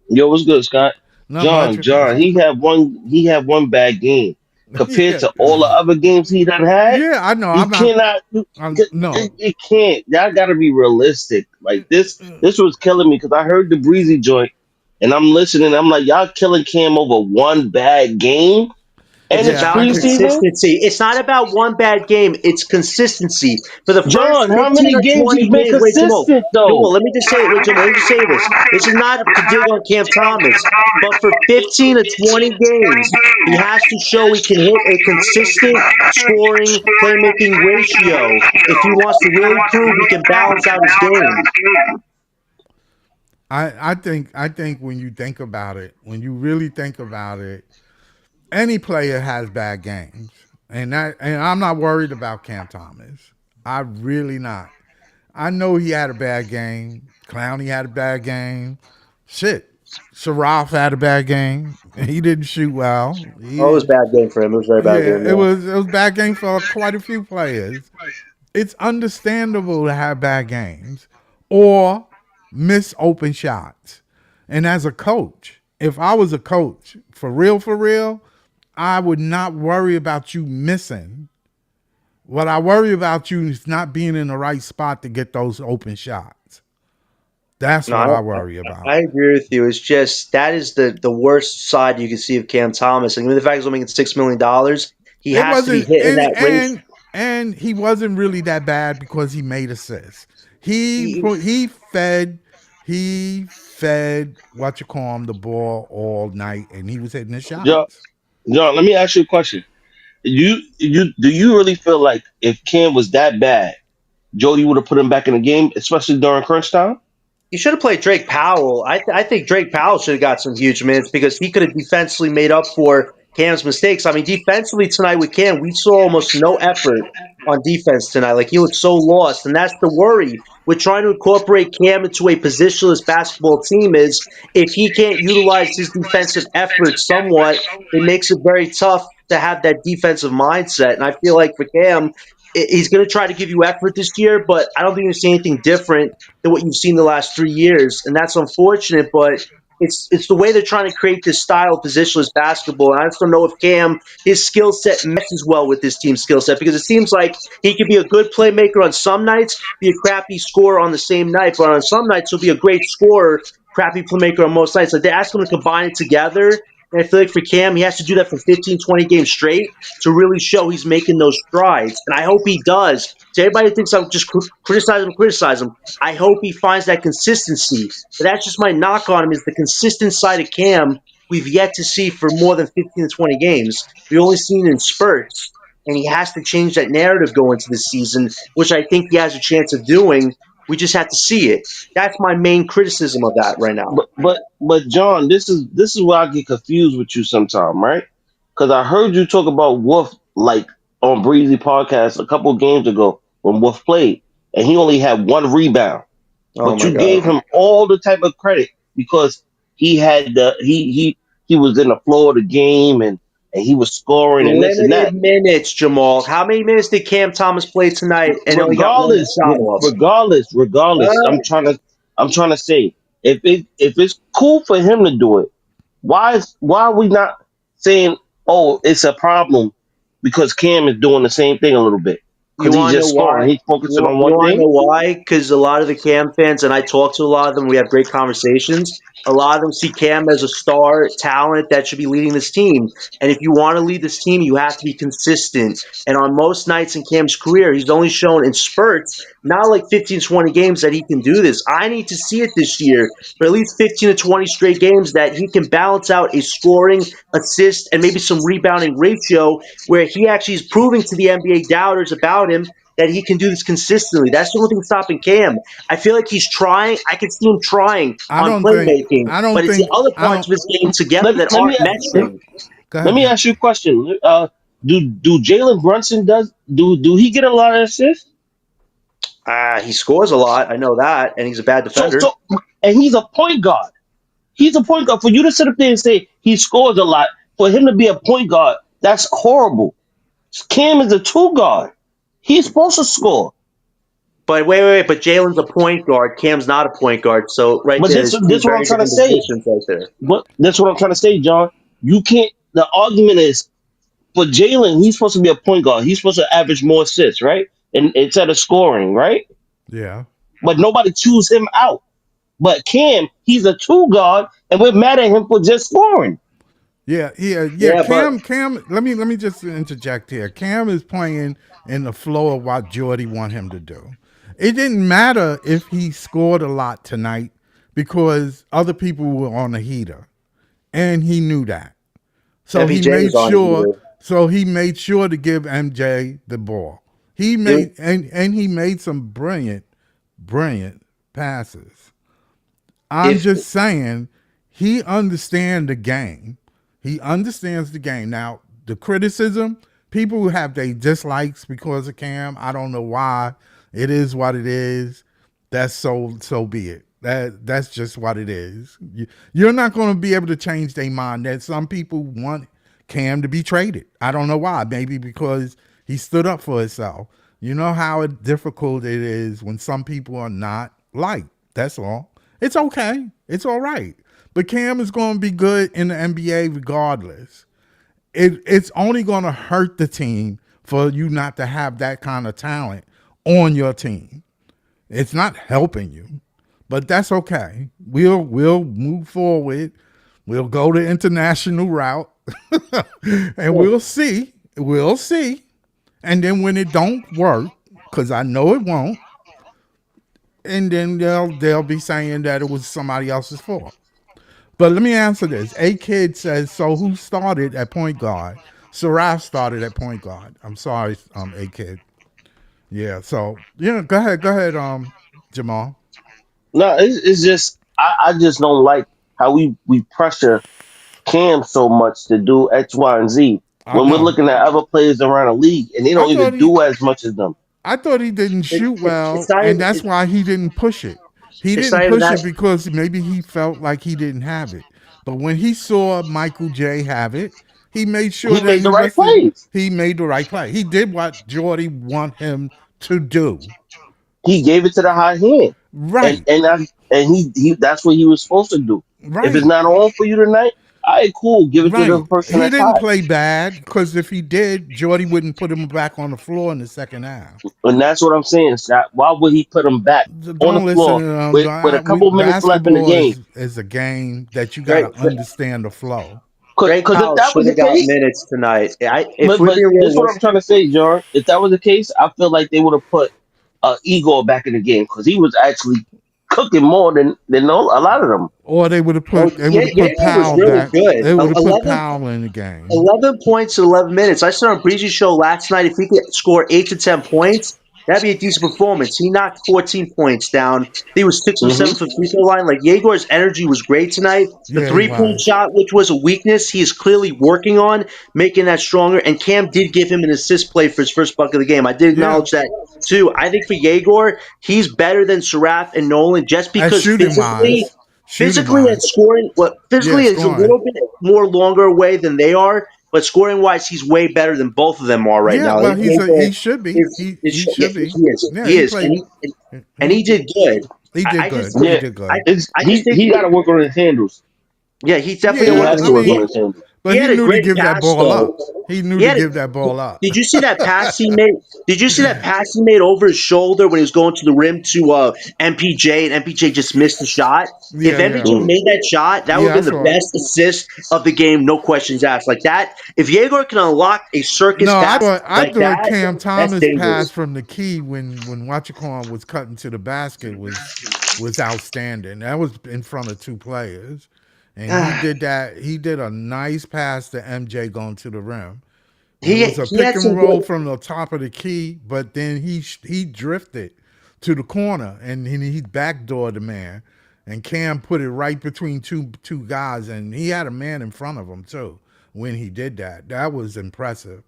S3: yo, what's good, Scott?
S1: Not much.
S3: John, he had one bad game compared
S1: Yeah,
S3: to all the other games he done had.
S1: yeah. I know.
S3: He
S1: I'm not.
S3: cannot.
S1: No.
S3: It can't. Y'all got to be realistic. Like this was killing me because I heard the breezy joint, and I'm listening. I'm like, y'all killing Cam over one bad game, and
S2: It's
S3: it's
S1: Yeah, I
S2: about
S1: get.
S3: preseason.
S2: consistency. It's not about one bad game. It's consistency. For the first
S3: John, how
S2: 15
S3: many
S2: or
S3: games
S2: 20
S3: he's been
S2: games, wait, Jamal.
S3: consistent though?
S2: Jamal, let me just say, wait, Jamal, let me just say this. This is not to dig on Cam Thomas, but for 15 to 20 games, he has to show he can hit a consistent scoring playmaking ratio if he wants to really prove he can balance out his game.
S1: I think when you think about it, when you really think about it, any player has bad games, and I'm not worried about Cam Thomas. I really not. I know he had a bad game. Clowney had a bad game. Shit, Sharaf had a bad game. He didn't shoot well.
S2: Oh, it was a
S1: He,
S2: bad game for him. It was a very bad
S1: yeah,
S2: game. Yeah.
S1: it was a bad game for quite a few players. It's understandable to have bad games or miss open shots. And as a coach, if I was a coach, for real, I would not worry about you missing. What I worry about you is not being in the right spot to get those open shots. That's
S2: No,
S1: what I worry about.
S2: I agree with you. It's just that is the worst side you can see of Cam Thomas. I mean, the fact he's only making $6 million, he
S1: It
S2: has to be
S1: wasn't
S2: hitting that range.
S1: and he wasn't really that bad because he made assists. He
S2: He,
S1: he fed he fed what you call him the ball all night, and he was hitting the
S3: John,
S1: shots.
S3: John, let me ask you a question. You do you really feel like if Cam was that bad, Jody would have put him back in the game, especially during crunch time?
S2: He should have played Drake Powell. I think Drake Powell should have got some huge minutes because he could have defensively made up for Cam's mistakes. I mean, defensively tonight with Cam, we saw almost no effort on defense tonight. Like he looked so lost, and that's the worry with trying to incorporate Cam into a positionless basketball team is if he can't utilize his defensive effort somewhat, it makes it very tough to have that defensive mindset. And I feel like for Cam, he's going to try to give you effort this year, but I don't think you're seeing anything different than what you've seen the last 3 years, and that's unfortunate. But it's the way they're trying to create this style of positionless basketball. And I just don't know if Cam his skill set meshes well with this team's skill set because it seems like he could be a good playmaker on some nights, be a crappy scorer on the same night, but on some nights he'll be a great scorer, crappy playmaker on most nights. Like they ask him to combine it together. And I feel like for Cam, he has to do that for 15, 20 games straight to really show he's making those strides. And I hope he does. To everybody that thinks I'm just criticize him, I hope he finds that consistency. But that's just my knock on him is the consistent side of Cam we've yet to see for more than 15 to 20 games. We've only seen it in spurts. And he has to change that narrative going into this season, which I think he has a chance of doing. We just have to see it. That's my main criticism of that right now.
S3: But John, this is where I get confused with you sometime, right? Because I heard you talk about Wolf like on Breezy podcast a couple of games ago when Wolf played, and he only had one rebound,
S2: Oh
S3: but
S2: my
S3: you gave
S2: God.
S3: him all the type of credit because he had he was in the flow of the game and he was scoring and this and
S2: Limited
S3: that.
S2: minutes, Jamal. How many minutes did Cam Thomas play tonight and only got one
S3: Regardless,
S2: shot off?
S3: regardless,
S2: Uh,
S3: I'm trying to say if it's cool for him to do it, why are we not saying, oh, it's a problem because Cam is doing the same thing a little bit
S2: You
S3: because he's
S2: want to know
S3: just
S2: why?
S3: scoring, he's focusing on
S2: You
S3: one
S2: want to
S3: thing.
S2: know why? Because a lot of the Cam fans, and I talk to a lot of them, we have great conversations. A lot of them see Cam as a star talent that should be leading this team. And if you want to lead this team, you have to be consistent. And on most nights in Cam's career, he's only shown in spurts, not like 15, 20 games that he can do this. I need to see it this year for at least 15 to 20 straight games that he can balance out a scoring, assist, and maybe some rebounding ratio where he actually is proving to the NBA doubters about him that he can do this consistently. That's the only thing stopping Cam. I feel like he's trying. I can see him trying
S1: I
S2: on
S1: don't think
S2: playmaking,
S1: I don't
S2: but it's the
S1: think
S2: other
S1: I
S2: parts
S1: don't.
S2: of his game together
S3: Let,
S2: that
S3: let me
S2: aren't
S3: let,
S2: meshing.
S1: Go
S3: let
S1: ahead,
S3: me
S1: John.
S3: ask you a question. Do Jalen Brunson do he get a lot of assists?
S2: He scores a lot. I know that, and he's a bad
S3: So
S2: defender.
S3: so and he's a point guard. He's a point guard. For you to sit up there and say he scores a lot, for him to be a point guard, that's horrible. Cam is a two guard. He's supposed to score.
S2: But wait. But Jalen's a point guard. Cam's not a point guard. So right
S3: But
S2: there, there's two
S3: this what I'm
S2: very
S3: trying to
S2: different
S3: say.
S2: positions right there.
S3: But that's what I'm trying to say, John. You can't. The argument is for Jalen. He's supposed to be a point guard. He's supposed to average more assists, right? And instead of scoring, right?
S1: Yeah,
S3: But nobody chews him out. But Cam, he's a two guard, and we're mad at him for just scoring.
S1: yeah.
S2: Yeah, but
S1: Cam. Let me just interject here. Cam is playing in the flow of what Jordy want him to do. It didn't matter if he scored a lot tonight because other people were on a heater, and he knew that. So he
S2: MPJ was
S1: made
S2: on it
S1: sure.
S2: either.
S1: So he made sure to give MJ the ball. He
S2: Dude,
S1: made and he made some brilliant passes. I'm
S2: if
S1: just saying he understand the game. He understands the game. Now, the criticism, people who have their dislikes because of Cam, I don't know why. It is what it is. That's so be it. That's just what it is. You're not going to be able to change their mind. That some people want Cam to be traded. I don't know why. Maybe because he stood up for himself. You know how difficult it is when some people are not liked. That's all. It's okay. It's all right. But Cam is going to be good in the NBA regardless. It's only going to hurt the team for you not to have that kind of talent on your team. It's not helping you, but that's okay. We'll move forward. We'll go the international route, and we'll see. We'll see. And then when it don't work, because I know it won't, and then they'll be saying that it was somebody else's fault. But let me answer this. A Kid says, so who started at point guard? Saraf started at point guard. I'm sorry, A Kid. Yeah, so go ahead, Jamal.
S3: No, it's just I just don't like how we pressure Cam so much to do X, Y, and Z
S1: I
S3: when we're
S1: know.
S3: looking at other players around the league and they
S1: I
S3: don't
S1: thought
S3: even
S1: he
S3: do as much as them.
S1: I thought he didn't shoot
S2: It's
S1: well,
S2: not
S1: and
S2: even
S1: that's why he didn't push it. He
S2: it's
S1: didn't
S2: not even
S1: push
S2: that.
S1: it because maybe he felt like he didn't have it. But when he saw Michael J have it, he made sure
S3: He
S1: that
S3: made
S1: he
S3: the right
S1: rested.
S3: plays.
S1: He made the right play. He did what Jordy want him to do.
S3: He gave it to the high hand, and
S1: Right,
S3: and I, and he that's what he was supposed to do. If it's
S1: right,
S3: not on for you tonight, all right, cool, give it to the
S1: right.
S3: person
S1: He
S3: that's
S1: didn't
S3: hot,
S1: play bad because if he did, Jordy wouldn't put him back on the floor in the second half.
S3: and that's what I'm saying. Scott. Why would he put him back on the
S1: Don't listen
S3: floor
S1: to them.
S3: with a couple minutes left in the
S1: Basketball
S3: game?
S1: is a game that you got
S2: Greg,
S1: to understand the flow.
S2: Greg
S3: Because if
S2: Powell
S3: that was
S2: should
S3: the
S2: have got
S3: case,
S2: minutes tonight. If
S3: but
S2: we're
S3: but
S2: being
S3: this is what I'm
S2: realistic,
S3: trying to say, John. If that was the case, I feel like they would have put Egor back in the game because he was actually cooking more than a lot of them.
S1: Or they would have put
S2: Jaeger was
S1: Powell
S2: really
S1: back.
S2: good.
S1: They would have put
S2: 11,
S1: Powell in the game.
S2: 11 points in 11 minutes. I saw on Breezy's show last night. If he could score 8 to 10 points, that'd be a decent performance. He knocked 14 points down. He was 6 of 7
S3: Hmm.
S2: for free throw line. Like Yegor's energy was great tonight. The
S1: Yeah, he
S2: 3 point
S1: was.
S2: shot, which was a weakness, he is clearly working on making that stronger. And Cam did give him an assist play for his first bucket of the game. I did
S1: Yeah,
S2: acknowledge that too. I think for Yegor, he's better than Seraph and Nolan just
S1: as
S2: because
S1: shooting
S2: physically and
S1: wise.
S2: scoring, well,
S1: Yeah,
S2: physically is a
S1: scoring.
S2: little bit more longer away than they are, but scoring wise, he's way better than both of them are right
S1: Yeah,
S2: now.
S1: well,
S2: Yegor
S1: he should be. He
S2: yeah,
S1: should be.
S2: he is,
S1: Yeah,
S2: he
S1: he
S2: is,
S1: played.
S2: and he did good.
S1: He
S2: I,
S1: did
S2: I just
S1: good.
S2: think,
S1: He
S3: Yeah,
S1: did
S2: I,
S1: good.
S3: it's
S2: I just think,
S3: he got to work on his handles.
S2: yeah, he's definitely
S3: He
S2: a
S1: Yeah,
S2: work.
S3: has
S1: I
S3: to work on
S1: mean,
S3: his handles.
S2: He
S1: but he
S2: had a
S1: knew to
S2: great
S1: give that
S2: pass
S1: ball
S2: though.
S1: up. He knew
S2: He
S1: to
S2: had.
S1: give that ball up.
S2: Did you see that pass he made? Did you see that pass he made over his shoulder when he was going to the rim to MPJ, and MPJ just missed the shot? If
S1: Yeah,
S2: MPJ
S1: yeah,
S3: Mm.
S2: made that shot, that would
S1: yeah. I
S2: have been the
S1: saw it.
S2: best assist of the game, no questions asked. Like that, if Yegor can unlock a circus
S1: No,
S2: pass
S1: I
S2: like
S1: thought
S2: that,
S1: Cam
S2: that's
S1: Thomas pass
S2: dangerous.
S1: from the key when Watchacon was cutting to the basket was outstanding. That was in front of two players, and he did that. He did a nice pass to MJ going to the rim. It was a
S2: He
S1: pick
S2: had
S1: and
S2: some
S1: roll
S2: good.
S1: from the top of the key, but then he drifted to the corner and he backdoored the man, and Cam put it right between two guys, and he had a man in front of him too when he did that. That was impressive.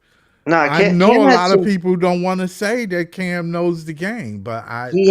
S2: Nah,
S1: I
S2: Cam
S1: know a
S2: had
S1: lot of
S2: some.
S1: people don't want to say that Cam knows the game, but
S2: He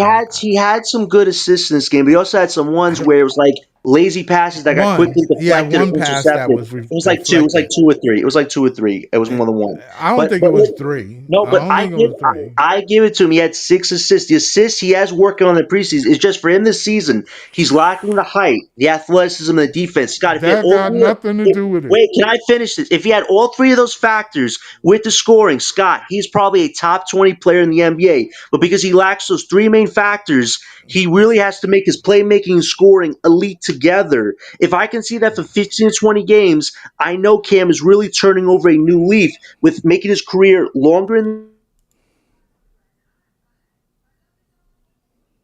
S2: had some good assists in this game, but he also had some ones where it was like lazy passes that got quickly
S1: he had
S2: deflected or
S1: one pass that
S2: intercepted.
S1: was
S2: It was like two. It was like
S1: deflected.
S2: 2 or 3. It was like 2 or 3. It was
S1: Eh,
S2: more than one.
S1: I don't
S2: But
S1: think it was three.
S2: no,
S1: I
S2: but
S1: don't think it was three.
S2: I give it to him. He had 6 assists. The assists he has working on the preseason is just for him this season. He's lacking the height, the athleticism, and the defense. Scott, if he had
S1: That
S2: all
S1: got
S2: three,
S1: nothing to do with it.
S2: wait, can I finish this? If he had all three of those factors with the scoring, Scott, he's probably a top 20 player in the NBA. But because he lacks those three main factors, he really has to make his playmaking and scoring elite together. If I can see that for 15 to 20 games, I know Cam is really turning over a new leaf with making his career longer in the NBA, and he's going to be a top 20 player in the NBA.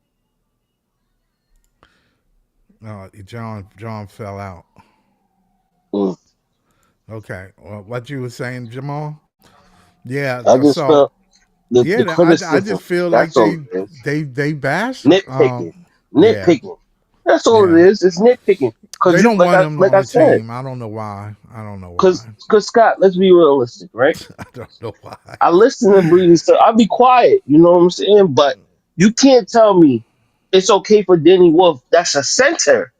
S1: John fell out.
S3: Mm.
S1: Okay, well, what you were saying, Jamal? Yeah,
S3: I just
S1: so
S3: felt the
S1: yeah, I just
S3: criticism.
S1: feel like
S3: That's all it is.
S1: they bashed.
S3: Nitpicking,
S1: Yeah,
S3: nitpicking. That's all
S1: yeah.
S3: it is. It's nitpicking.
S1: They don't
S3: like
S1: want him
S3: like
S1: on
S3: I
S1: the
S3: said,
S1: team. I don't know why. I don't know
S3: because
S1: why.
S3: Scott, let's be realistic, right?
S1: I don't know why.
S3: I listen to Breezy stuff. I'll be quiet, you know what I'm saying? But you can't tell me it's okay for Danny Wolf, that's a center,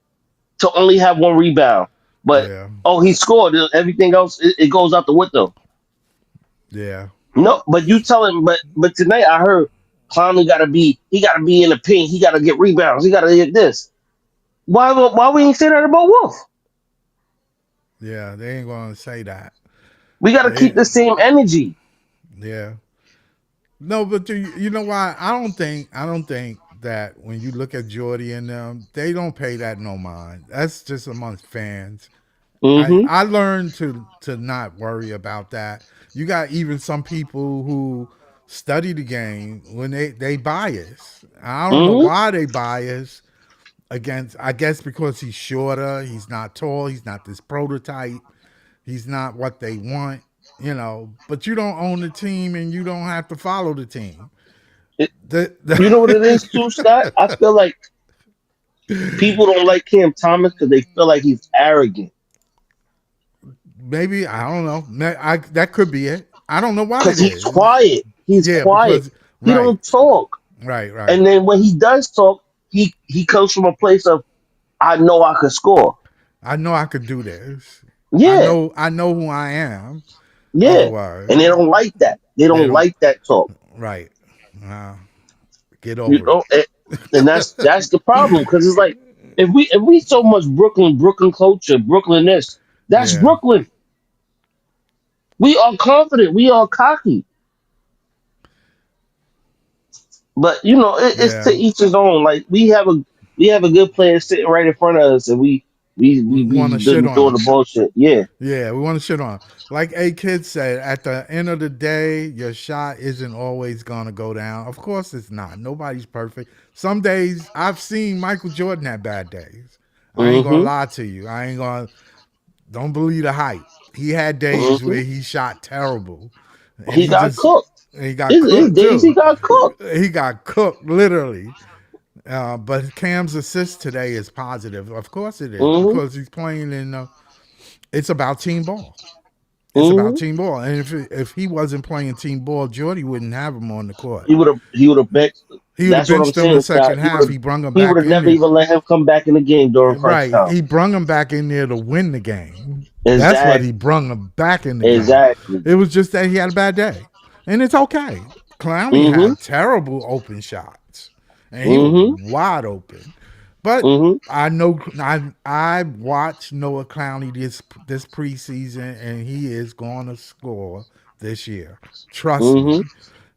S3: to only have one rebound. But
S1: Yeah,
S3: oh, he scored. Everything else, it goes out the window.
S1: yeah,
S3: No, but you tell him. But tonight I heard Clowney he gotta be in the paint. He gotta get rebounds. He gotta get this. Why we ain't say that about Wolf?
S1: yeah. They ain't gonna say that.
S3: We gotta keep
S1: They,
S3: the same energy.
S1: yeah. No, but you know why? I don't think that when you look at Jordy and them, they don't pay that no mind. That's just amongst fans. I
S3: Mm-hmm.
S1: I learned to not worry about that. You got even some people who study the game when they bias. I don't know
S3: Mm-hmm.
S1: why they bias against. I guess because he's shorter, he's not tall, he's not this prototype, he's not what they want. But you don't own the team and you don't have to follow the team.
S3: It,
S1: The,
S3: you know what it is too, Scott? I
S1: the
S3: feel like people don't like Cam Thomas because they feel like he's arrogant.
S1: Maybe I don't know. That could be it. I don't know what
S3: Because
S1: it
S3: he's
S1: is.
S3: quiet. He's
S1: Yeah,
S3: quiet.
S1: because
S3: He
S1: right,
S3: don't talk.
S1: right.
S3: And then when he does talk, he comes from a place of I know I could score.
S1: I know I could do this. I
S3: Yeah,
S1: know I know who I am.
S3: yeah.
S1: Otherwise,
S3: And they don't like that. They
S1: they
S3: don't
S1: don't.
S3: like that talk.
S1: Right. Uh, get
S3: You
S1: over it.
S3: know, and that's the problem because it's like if we so much Brooklyn culture, Brooklyn this, that's
S1: Yeah.
S3: Brooklyn. We are confident. We are cocky. But it's to
S1: Yeah.
S3: each his own. Like we have a good player sitting right in front of us, and
S1: We want to
S3: we
S1: shit
S3: doing
S1: on
S3: the
S1: him.
S3: bullshit. Yeah.
S1: Yeah, we want to shit on him. Like A Kid said, at the end of the day, your shot isn't always gonna go down. Of course it's not. Nobody's perfect. Some days I've seen Michael Jordan have bad days. I ain't gonna
S3: Mm-hmm.
S1: lie to you. I ain't gonna don't believe the hype. He had days
S3: Mm-hmm.
S1: where he shot terrible. And
S3: He
S1: he
S3: got
S1: just
S3: cooked.
S1: he got
S3: His
S1: cooked
S3: days he
S1: too.
S3: got cooked.
S1: He got cooked literally. But Cam's assist today is positive. Of course it is
S3: Mm-hmm.
S1: because he's playing in. It's about team ball. It's about
S3: Mm-hmm.
S1: team ball. And if he wasn't playing team ball, Jordy wouldn't have him on the court.
S3: He would have benched.
S1: He would have
S3: That's what I'm
S1: benched him the
S3: saying, Scott.
S1: second
S3: He would
S1: half.
S3: have
S1: He brung him
S3: he would
S1: back
S3: have
S1: in
S3: never
S1: there.
S3: even let him come back in the game during crunch
S1: Right.
S3: time.
S1: He brung him back in there to win the game. That's what he
S3: Exactly.
S1: brung him back in the game.
S3: Exactly.
S1: It was just that he had a bad day. And it's okay. Clowney
S3: Mm-hmm.
S1: had terrible open shots. And he was
S3: Mm-hmm.
S1: wide open. But
S3: Mm-hmm.
S1: I know I watched Noah Clowney this preseason, and he is going to score this year. Trust
S3: Mm-hmm.
S1: me,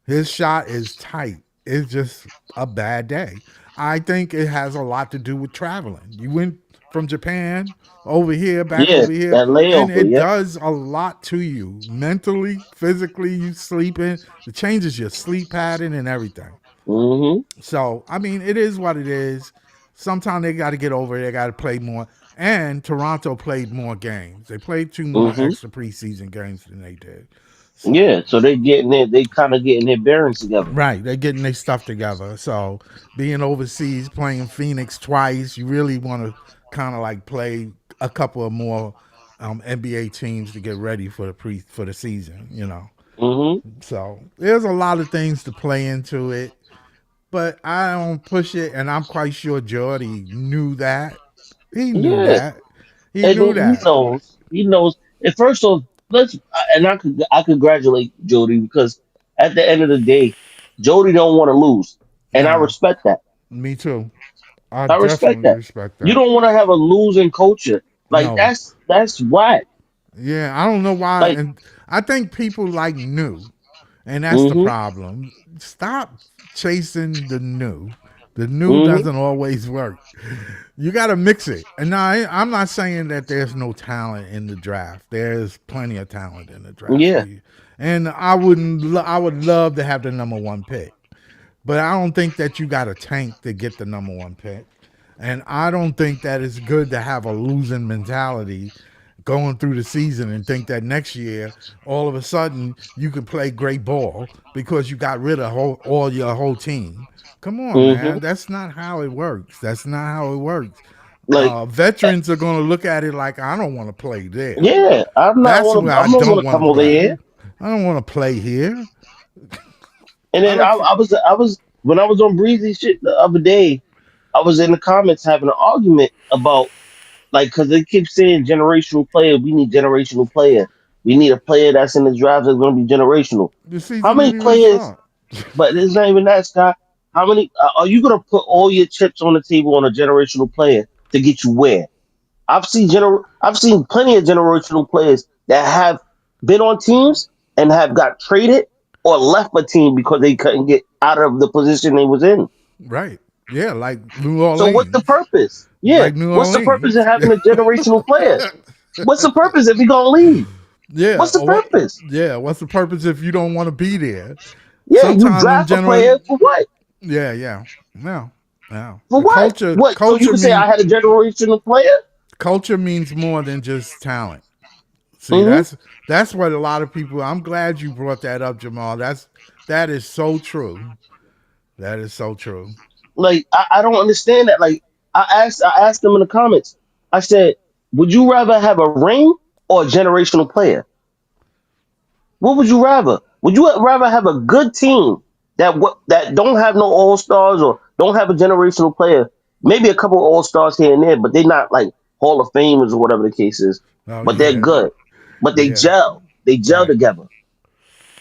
S1: his shot is tight. It's just a bad day. I think it has a lot to do with traveling. You went from Japan over here, back
S3: Yeah,
S1: over here,
S3: that
S1: and
S3: layover.
S1: it
S3: Yep.
S1: does a lot to you mentally, physically. You sleeping, it changes your sleep pattern and everything.
S3: Mm-hmm.
S1: So, I mean, it is what it is. Sometimes they got to get over it. They got to play more. And Toronto played more games. They played two more
S3: Mm-hmm.
S1: extra preseason games than they did. So,
S3: Yeah. So they kind of getting their bearings together.
S1: right, they're getting their stuff together. So, being overseas, playing Phoenix twice, you really want to kind of like play a couple of more NBA teams to get ready for the season.
S3: Mm-hmm.
S1: So, there's a lot of things to play into it. But I don't push it, and I'm quite sure Jordy knew that. He knew
S3: Yeah.
S1: that. He
S3: And
S1: knew
S3: then he
S1: that.
S3: knows. He knows. And first off, I congratulate Jody because at the end of the day, Jody don't want to lose, and I
S1: Nah,
S3: respect that.
S1: me too. I
S3: I respect
S1: definitely
S3: that.
S1: respect
S3: You
S1: that.
S3: don't want to have a losing culture. Like
S1: No,
S3: that's whack.
S1: yeah, I don't know why,
S3: Like,
S1: and I think people like new, and that's the
S3: mm-hmm,
S1: problem. Stop chasing the new. The new
S3: mm-hmm,
S1: doesn't always work. You got to mix it. And now I'm not saying that there's no talent in the draft. There's plenty of talent in the draft.
S3: yeah,
S1: And I wouldn't. I would love to have the number one pick. But I don't think that you got a tank to get the number one pick. And I don't think that it's good to have a losing mentality going through the season and think that next year, all of a sudden, you can play great ball because you got rid of all your whole team. Come on,
S3: mm-hmm,
S1: man. That's not how it works. That's not how it works.
S3: Like,
S1: Veterans are going to look at it like I don't want to play there.
S3: yeah,
S1: That's where I
S3: I'm not
S1: don't
S3: want to
S1: want
S3: come
S1: to
S3: over
S1: play.
S3: here.
S1: I don't want to play here.
S3: And
S1: I
S3: then
S1: don't.
S3: I was when I was on Breezy shit the other day, I was in the comments having an argument about like because they keep saying generational player. We need generational player. We need a player that's in the draft that's going to be generational.
S1: The
S3: How
S1: season
S3: many
S1: didn't even
S3: players?
S1: start.
S3: But it's not even that, Scott. How many are you going to put all your chips on the table on a generational player to get you where? I've seen plenty of generational players that have been on teams and have got traded or left a team because they couldn't get out of the position they was in.
S1: Right. Yeah, like New
S3: So what's the
S1: Orleans.
S3: purpose? Yeah,
S1: Like New
S3: what's the purpose of
S1: Orleans.
S3: having a generational player? What's the purpose if he gonna leave?
S1: Yeah.
S3: What's the
S1: Or what?
S3: purpose?
S1: Yeah. What's the purpose if you don't want to be there?
S3: Yeah, you
S1: Sometimes them
S3: draft a
S1: general.
S3: player for what?
S1: Yeah. Yeah. No. No.
S3: For
S1: The
S3: what?
S1: culture.
S3: What? So you
S1: Culture
S3: can say I
S1: mean
S3: had a generational player?
S1: culture means more than just talent. See,
S3: Hmm.
S1: that's what a lot of people. I'm glad you brought that up, Jamal. That is so true. That is so true.
S3: Like I don't understand that. Like I asked them in the comments. I said, would you rather have a ring or a generational player? What would you rather? Would you rather have a good team that don't have no all stars or don't have a generational player? Maybe a couple all stars here and there, but they're not like Hall of Famers or whatever the case is.
S1: Oh
S3: But they're
S1: yeah.
S3: good. But they
S1: Yeah.
S3: gel. They gel
S1: Right.
S3: together.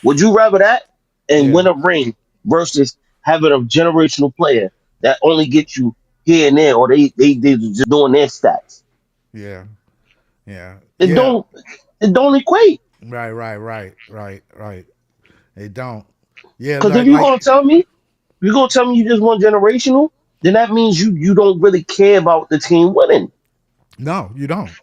S3: Would you rather that and
S1: Yeah.
S3: win a ring versus having a generational player that only gets you here and there, or they just doing their stats?
S1: Yeah. Yeah.
S3: It
S1: Yeah.
S3: don't it don't equate.
S1: Right. Right. Right. Right. Right. They don't. Yeah.
S3: Because if you're gonna tell me you just want generational, then that means you don't really care about the team winning.
S1: No, you don't.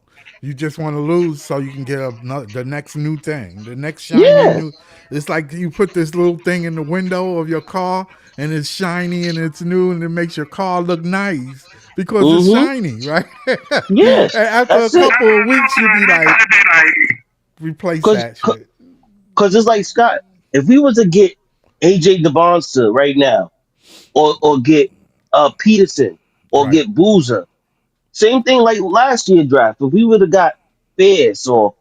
S1: You just want to lose so you can get the next new thing, the next shiny
S3: Yeah.
S1: new. It's like you put this little thing in the window of your car and it's shiny and it's new and it makes your car look nice because it's
S3: Mm-hmm.
S1: shiny, right? And
S3: Yes.
S1: after a
S3: That's it.
S1: couple of weeks, you'll be like, replace
S3: Cause,
S1: that shit.
S3: cause it's like Scott. If we was to get AJ DeBonster right now, or get Peterson, or
S1: Right.
S3: get Boozer, same thing like last year draft. If we would have got Fierce or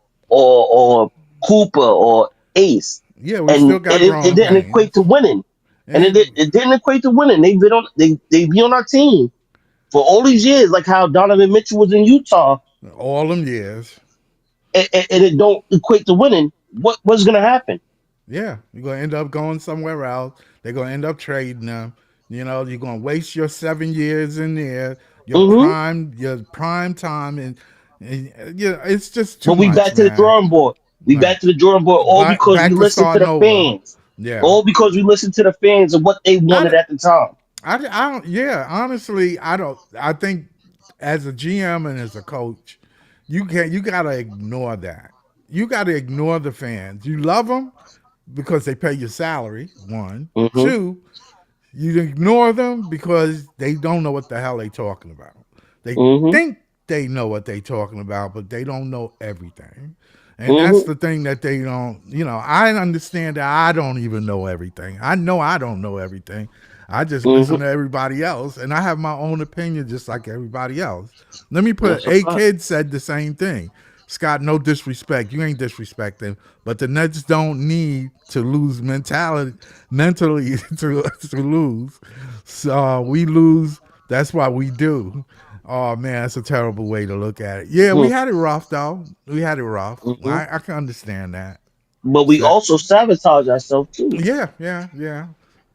S3: Cooper or Ace,
S1: Yeah, we
S3: and
S1: still got
S3: it
S1: growing
S3: didn't equate
S1: pains.
S3: to winning, and
S1: And
S3: it didn't equate to winning. They be on our team for all these years, like how Donovan Mitchell was in Utah,
S1: all them years.
S3: and it don't equate to winning. What's gonna happen?
S1: Yeah, you're gonna end up going somewhere else. They're gonna end up trading them. You know, you're gonna waste your 7 years in there,
S3: Hmm.
S1: your prime time, and yeah, it's just too
S3: But we
S1: much,
S3: back to the
S1: man.
S3: drawing board. We
S1: Right,
S3: back to the drawing board all because we
S1: back to
S3: listened to
S1: starting
S3: the
S1: over.
S3: fans.
S1: Yeah,
S3: All because we listened to the fans and what they wanted
S1: I,
S3: at the time.
S1: I don't. Yeah, honestly, I don't. I think as a GM and as a coach, you gotta ignore that. You gotta ignore the fans. You love them because they pay your salary. One,
S3: Hmm.
S1: two. You ignore them because they don't know what the hell they talking about. They
S3: Hmm.
S1: think they know what they talking about, but they don't know everything. And that's
S3: Hmm.
S1: the thing that they don't, I understand that I don't even know everything. I know I don't know everything. I just
S3: Hmm.
S1: listen to everybody else and I have my own opinion just like everybody else. Let me put
S3: That's a
S1: A
S3: fact.
S1: Kid said the same thing. Scott, no disrespect. You ain't disrespecting, but the Nets don't need to lose mentally to lose. So we lose. That's why we do. Oh man, that's a terrible way to look at it. Yeah, we had it rough though. We had it rough.
S3: Hmm.
S1: I can understand that.
S3: But we
S1: So,
S3: also sabotage ourselves too.
S1: yeah, yeah, yeah,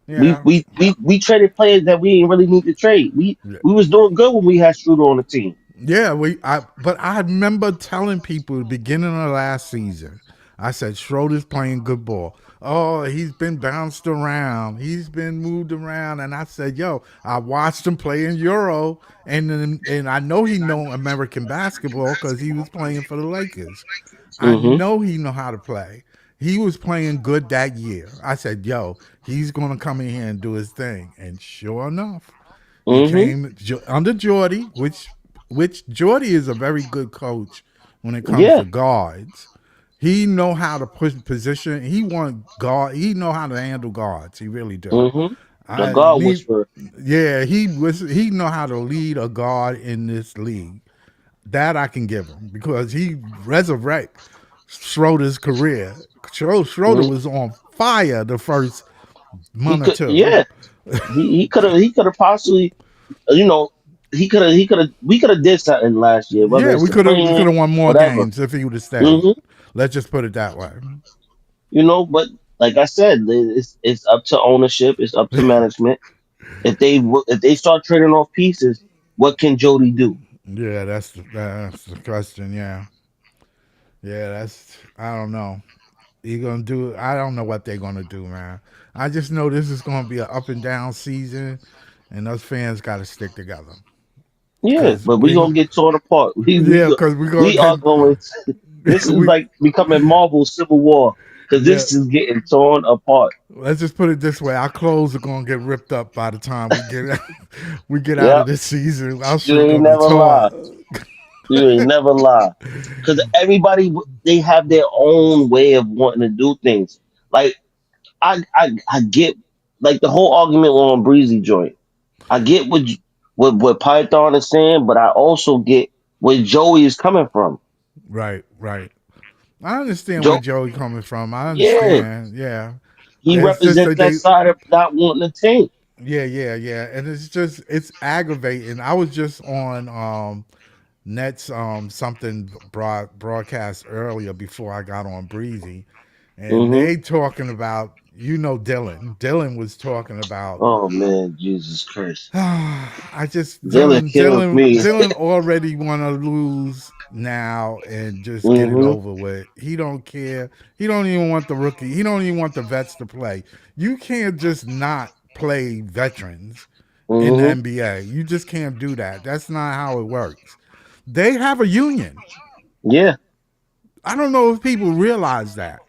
S3: We
S1: yeah,
S3: we we we traded players that we didn't really need to trade.
S1: yeah.
S3: We was doing good when we had Schroeder on the team.
S1: Yeah, but I remember telling people the beginning of last season, I said Schroeder's playing good ball. Oh, he's been bounced around. He's been moved around. And I said, yo, I watched him play in Euro and I know he know American basketball because he was playing for the Lakers. I
S3: Hmm.
S1: know he know how to play. He was playing good that year. I said, yo, he's gonna come in here and do his thing. And sure enough, he
S3: Hmm.
S1: came under Jordy, which Jordy is a very good coach when it comes
S3: Yeah.
S1: to guards. He know how to push position. He want guard. He know how to handle guards. He really do.
S3: Hmm. The
S1: I
S3: God
S1: need.
S3: whisperer.
S1: Yeah, he know how to lead a guard in this league. That I can give him because he resurrect Schroeder's career. Schroeder
S3: Mhm.
S1: was on fire the first
S3: He
S1: month or
S3: could,
S1: two.
S3: yeah. He could have possibly, you know, he could have. We could have did something last year, whether
S1: Yeah,
S3: it's
S1: we
S3: the
S1: could have we
S3: playing,
S1: could have won more
S3: whatever.
S1: games if he would have stayed.
S3: hmm
S1: Let's just put it that way.
S3: But like I said, it's up to ownership. It's up to management. If they start trading off pieces, what can Jody do?
S1: Yeah, that's the question. Yeah, yeah, that's I don't know. You gonna do? I don't know what they're gonna do, man. I just know this is gonna be an up and down season, and us fans got to stick together.
S3: Yeah,
S1: Cause
S3: but we
S1: we,
S3: gonna get torn apart.
S1: yeah, cause we gonna
S3: We
S1: get
S3: are going. This is
S1: we,
S3: like becoming Marvel Civil War because
S1: yeah.
S3: this is getting torn apart.
S1: Let's just put it this way: our clothes are gonna get ripped up by the time we get out of
S3: Yep,
S1: this season. Our
S3: you
S1: shit
S3: ain't
S1: gonna be
S3: never lie.
S1: torn.
S3: You ain't never lie. Because everybody they have their own way of wanting to do things. Like I get like the whole argument on Breezy joint. I get what Python is saying, but I also get where Joey is coming from.
S1: Right, right. I understand where
S3: Joe,
S1: Joey coming from. I
S3: yeah,
S1: understand. Yeah,
S3: he
S1: it's just
S3: represents
S1: that
S3: that
S1: they.
S3: side of not wanting to tank.
S1: Yeah, yeah, yeah, and it's aggravating. I was just on Nets something broadcast earlier before I got on Breezy, and
S3: hmm
S1: they talking about Dylan. Dylan was talking about
S3: Oh man, Jesus Christ.
S1: I just
S3: Dylan kills me.
S1: Dylan already want to lose now and just get it
S3: hmm
S1: over with. He don't care. He don't even want the rookie. He don't even want the vets to play. You can't just not play veterans in the
S3: hmm
S1: NBA. You just can't do that. That's not how it works. They have a union.
S3: Yeah,
S1: I don't know if people realize that.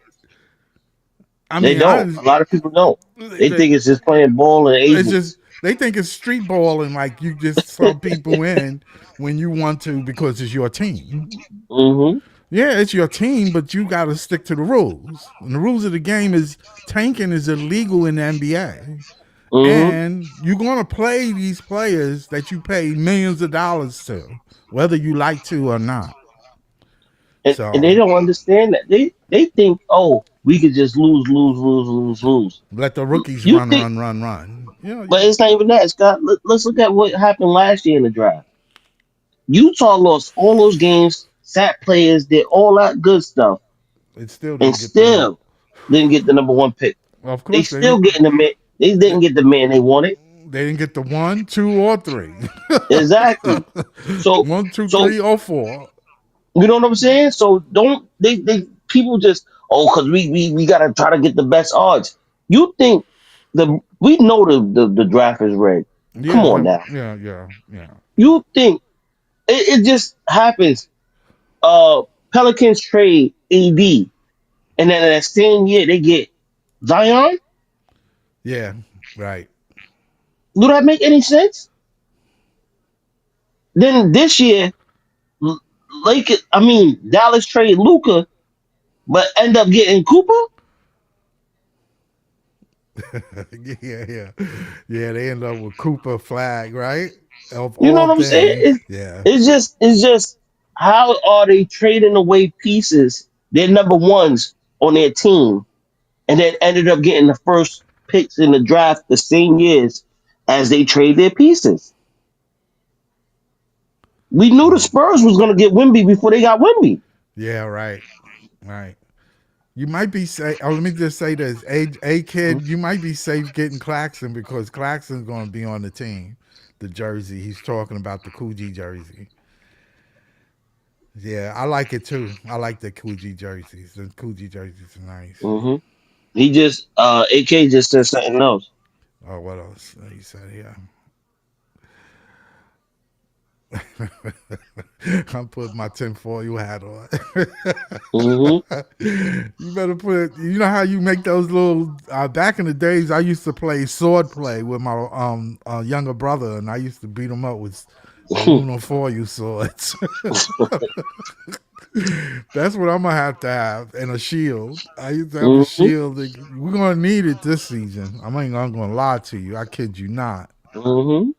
S1: I
S3: they
S1: mean,
S3: don't. A lot of people don't. They
S1: they,
S3: think it's just playing ball and
S1: it's just
S3: agents.
S1: they think it's street ball and like you just sub people in when you want to because it's your team.
S3: hmm
S1: Yeah, it's your team, but you got to stick to the rules. And the rules of the game is tanking is illegal in the NBA.
S3: hmm
S1: And you're going to play these players that you pay millions of dollars to, whether you like to or not.
S3: And they
S1: So
S3: don't understand that. They think, oh, we could just lose, lose, lose, lose, lose.
S1: let the rookies
S3: You
S1: run,
S3: think,
S1: run, run, run.
S3: but it's not even that, Scott. Let's look at what happened last year in the draft. Utah lost all those games, sat players, did all that good stuff,
S1: it still
S3: and
S1: didn't get the number.
S3: still didn't get the number one pick.
S1: Of
S3: They
S1: course,
S3: still getting the man. They
S1: they,
S3: didn't get the man they wanted.
S1: they didn't get the one, two, or three.
S3: Exactly. So,
S1: One, two,
S3: so
S1: three, or four.
S3: you know what I'm saying? So don't they people just because we gotta try to get the best odds. You think we know the draft is rigged. Come
S1: Yeah,
S3: on now.
S1: yeah, yeah, yeah.
S3: You think it just happens. Pelicans trade AD, and then that same year they get Zion.
S1: Yeah, right.
S3: Do that make any sense? Then this year, L- Dallas trade Luca, but end up getting Cooper.
S1: Yeah, yeah. Yeah, they end up with Cooper flag, right? Of
S3: You know
S1: all
S3: what I'm saying?
S1: things. Yeah.
S3: It's just how are they trading away pieces? They're number ones on their team, and then ended up getting the first picks in the draft the same years as they trade their pieces. We knew the Spurs was going to get Wimby before they got Wimby.
S1: Yeah, right. Right. You might be safe. Oh, let me just say this. A kid, you might be safe getting Claxton because Claxton's going to be on the team. The jersey. He's talking about the Coogee jersey. Yeah, I like it too. I like the Coogee jerseys. The Coogee jerseys are nice.
S3: hmm He just AK just said something else.
S1: Oh, what else? He said, yeah. I'm putting my tinfoil hat on.
S3: hmm
S1: You better put. You know how you make those little. Back in the days, I used to play sword play with my younger brother, and I used to beat him up with aluminum foil swords. That's what I'm gonna to have, and a shield. I used to have a
S3: Mm-hmm.
S1: shield. We're gonna need it this season. I ain't gonna lie to you. I kid you not.
S3: Mm-hmm.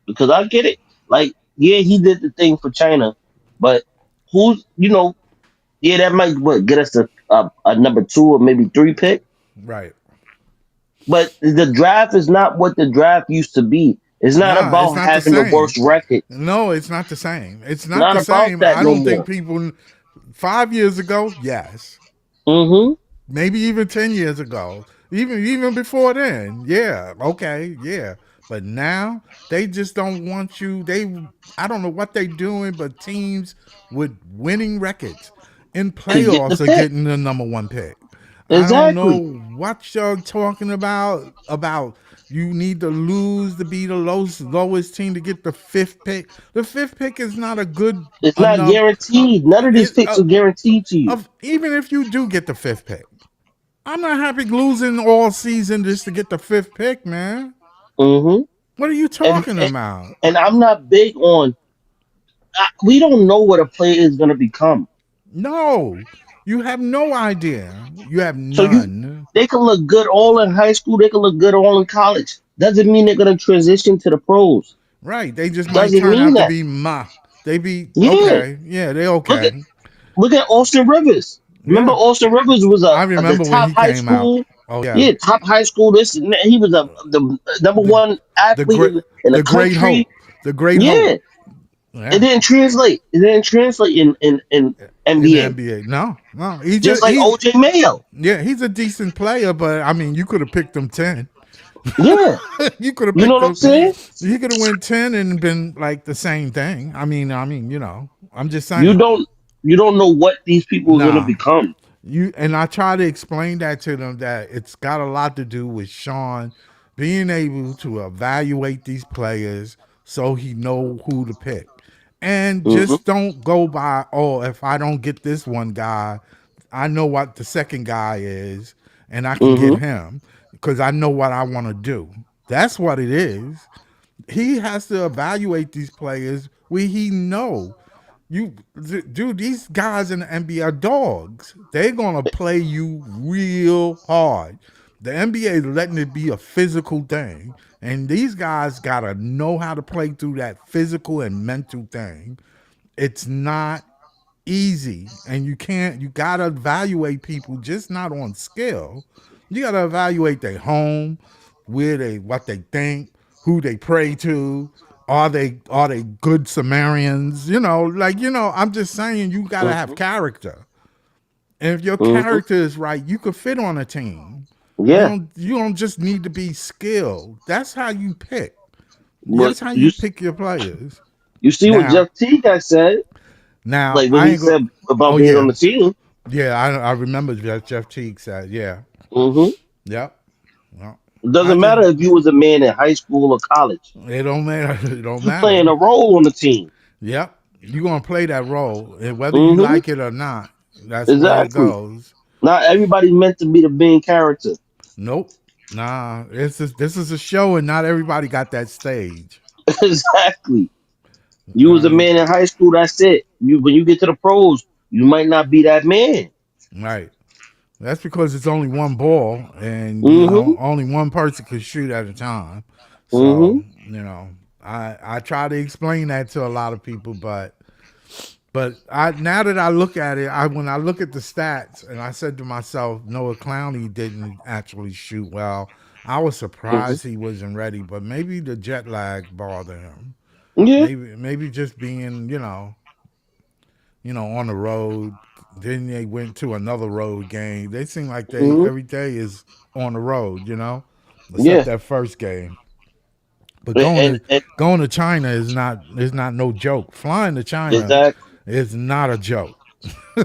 S3: Because I get it. Like, yeah, he did the thing for China, but who's yeah, that might get us a number two or maybe three pick.
S1: Right.
S3: But the draft is not what the draft used to be. It's not
S1: Nah, it's
S3: about
S1: not the
S3: having the
S1: same.
S3: worst record.
S1: No, it's not the same. It's
S3: It's
S1: not
S3: not
S1: the
S3: about
S1: same.
S3: that
S1: I
S3: no
S1: don't think
S3: more.
S1: people 5 years ago, yes.
S3: Mm-hmm.
S1: Maybe even 10 years ago. Even before then. Yeah. Okay. Yeah. But now they just don't want you. I don't know what they doing, but teams with winning records in
S3: Could get the
S1: playoffs are
S3: pick.
S1: getting the number one pick. I don't know
S3: Exactly.
S1: what you're talking about. You need to lose to be the lowest team to get the fifth pick. The fifth pick is not a good
S3: It's not
S1: enough.
S3: guaranteed. None of these
S1: It,
S3: picks are guaranteed to you.
S1: even if you do get the fifth pick, I'm not happy losing all season just to get the fifth pick, man.
S3: Mm-hmm.
S1: What are you
S3: And,
S1: talking
S3: and
S1: about?
S3: and I'm not big on. We don't know what a player is going to become.
S1: No, you have no idea. You have
S3: So
S1: none.
S3: they can look good all in high school. They can look good all in college. Doesn't mean they're going to transition to the pros.
S1: Right. They just might
S3: Doesn't
S1: turn
S3: mean
S1: out to
S3: that.
S1: be ma. They be
S3: Yeah.
S1: okay. Yeah, they
S3: Look at
S1: okay.
S3: look at Austin Rivers. Remember,
S1: Yeah.
S3: Austin Rivers was
S1: I
S3: the
S1: remember when
S3: top
S1: he
S3: high
S1: came out.
S3: school.
S1: Oh yeah.
S3: Yeah, top high school. He was the number
S1: The
S3: one
S1: the
S3: athlete
S1: great
S3: in the
S1: the great
S3: country.
S1: hope. The great hope.
S3: Yeah, it
S1: Yeah.
S3: didn't translate. It didn't translate in
S1: In the
S3: NBA.
S1: NBA. No, no. He
S3: Just
S1: just
S3: like
S1: he
S3: OJ Mayo.
S1: yeah, he's a decent player, but I mean you could have picked him 10.
S3: Yeah,
S1: You could have
S3: you know
S1: picked
S3: what I'm
S1: him.
S3: saying.
S1: You could have went 10 and been like the same thing. I'm just
S3: You
S1: saying.
S3: don't you don't know what these people are gonna
S1: Nah.
S3: become.
S1: I try to explain that to them that it's got a lot to do with Sean being able to evaluate these players so he know who to pick. And
S3: Hmm.
S1: just don't go by, oh, if I don't get this one guy, I know what the second guy is and I can get
S3: Hmm.
S1: him because I know what I want to do. That's what it is. He has to evaluate these players where he know dude, these guys in the NBA are dogs. They're gonna play you real hard. The NBA is letting it be a physical thing, and these guys gotta know how to play through that physical and mental thing. It's not easy, and you gotta evaluate people just not on skill. You gotta evaluate their home, what they think, who they pray to. Are they good Sumerians? I'm just saying you gotta have
S3: Hmm.
S1: character. And if your
S3: Hmm.
S1: character is right, you could fit on a team.
S3: Yeah,
S1: You don't just need to be skilled. That's how you pick.
S3: but
S1: That's how you pick your players.
S3: you see what
S1: Now
S3: Jeff Teague said,
S1: now
S3: like when
S1: I
S3: he
S1: ain't go
S3: said about
S1: oh
S3: being on
S1: yeah.
S3: the team.
S1: Yeah, I remember Jeff Teague said, yeah.
S3: Hmm.
S1: Yep. Well,
S3: It
S1: I
S3: doesn't
S1: just
S3: matter if you was a man in high school or college.
S1: it don't matter. It don't
S3: You playing
S1: matter.
S3: a role on the team.
S1: Yep. You're gonna play that role. And whether you
S3: Hmm.
S1: like it or not, that's the way it
S3: Exactly.
S1: goes.
S3: Not everybody's meant to be the main character.
S1: Nope. Nah. This is a show and not everybody got that stage.
S3: Exactly. You was a
S1: Uh,
S3: man in high school. That's it. You when you get to the pros, you might not be that man.
S1: right. That's because it's only one ball and
S3: Hmm.
S1: only one person can shoot at a time. So,
S3: Hmm.
S1: I try to explain that to a lot of people, but I now that I look at it, when I look at the stats and I said to myself, Noah Clowney didn't actually shoot well. I was
S3: Hmm.
S1: surprised he wasn't ready, but maybe the jet lag bothered him.
S3: Yeah.
S1: Maybe just being, on the road. Then they went to another road game. They seem like they
S3: Hmm.
S1: every day is on the road, except
S3: Yeah.
S1: that first game. But going
S3: And,
S1: to
S3: and
S1: going to China is not no joke. Flying to China
S3: exactly.
S1: is not a joke.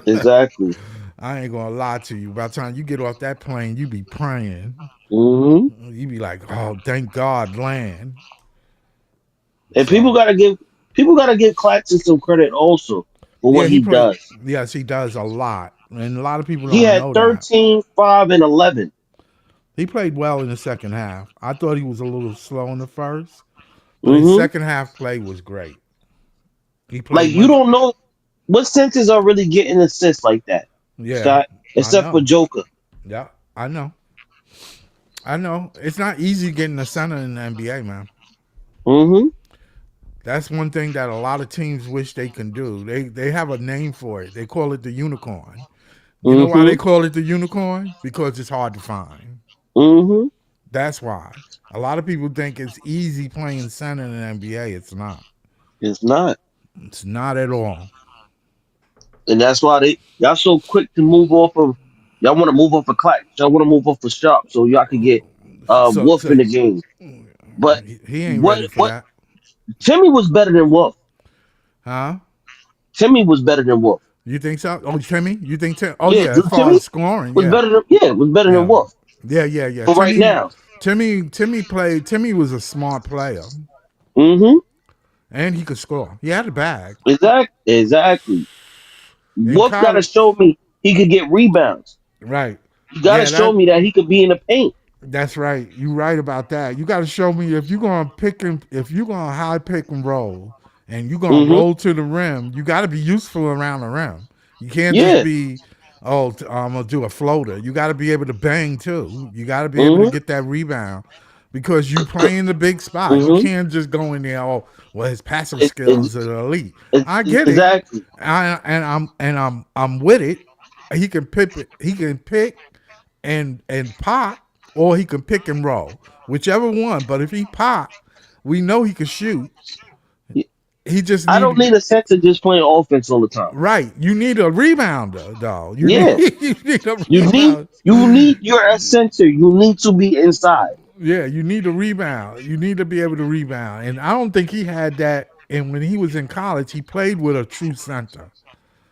S3: Exactly.
S1: I ain't gonna lie to you. By the time you get off that plane, you be praying.
S3: Hmm.
S1: You be like, "Oh, thank God, land."
S3: And
S1: So
S3: people gotta give Claxton some credit also for
S1: yeah,
S3: what
S1: he
S3: he
S1: played.
S3: does.
S1: Yes, he does a lot, and a lot of people
S3: He
S1: don't
S3: had
S1: know that.
S3: 13, 5, and 11.
S1: He played well in the second half. I thought he was a little slow in the first, but his
S3: Hmm.
S1: second half play was great. He
S3: Like
S1: played much.
S3: what centers are really getting assists like that,
S1: Yeah,
S3: Scott?
S1: I
S3: Except for
S1: know.
S3: Joker.
S1: Yeah, I know. I know. It's not easy getting a center in the NBA, man.
S3: Mm-hmm.
S1: That's one thing that a lot of teams wish they can do. They have a name for it. They call it the unicorn. You know why
S3: Mm-hmm.
S1: they call it the unicorn? Because it's hard to find.
S3: Mm-hmm.
S1: That's why. A lot of people think it's easy playing center in the NBA. It's not.
S3: It's not.
S1: It's not at all.
S3: And that's why y'all so quick to move off of y'all want to move off of Clack. Y'all want to move off of Sharp so y'all can get
S1: So,
S3: Wolf
S1: so
S3: in the game. But
S1: he ain't
S3: what
S1: ready for
S3: what
S1: that,
S3: Timmy was better than Wolf.
S1: huh?
S3: Timmy was better than Wolf.
S1: You think so? Oh, Timmy? You think Tim? Oh
S3: Yeah,
S1: yeah, as far
S3: Timmy
S1: as scoring,
S3: was
S1: yeah,
S3: better than
S1: yeah,
S3: Wolf
S1: yeah.
S3: for right now.
S1: Timmy played. Timmy was a smart player,
S3: Mm-hmm.
S1: and he could score. He had a bag
S3: Exactly.
S1: in
S3: Wolf got to
S1: college.
S3: show me he could get rebounds.
S1: Right.
S3: You got to
S1: Yeah,
S3: show
S1: that
S3: me that he could be in the paint.
S1: that's right. You right about that. You got to show me if you're gonna if you're gonna high pick and roll, and you're gonna
S3: Mm-hmm.
S1: roll to the rim. You got to be useful around the rim. You can't just
S3: Yeah.
S1: be, oh, I'm gonna do a floater. You got to be able to bang too. You got to be able to
S3: Mm-hmm.
S1: get that rebound because you play in the big spot. You
S3: Mm-hmm.
S1: can't just go in there. Oh, well, his passive skills are elite. I get it.
S3: Exactly.
S1: I'm with it. He can pick it. He can pick and pop, or he can pick and roll, whichever one. But if he pop, we know he can shoot. He just
S3: I don't
S1: need
S3: need a center just playing offense all the time.
S1: right. You need a rebounder, dog. You need
S3: Yeah.
S1: you need a rebound.
S3: You need you're a center. You need to be inside.
S1: Yeah, you need a rebound. You need to be able to rebound, and I don't think he had that. And when he was in college, he played with a true center.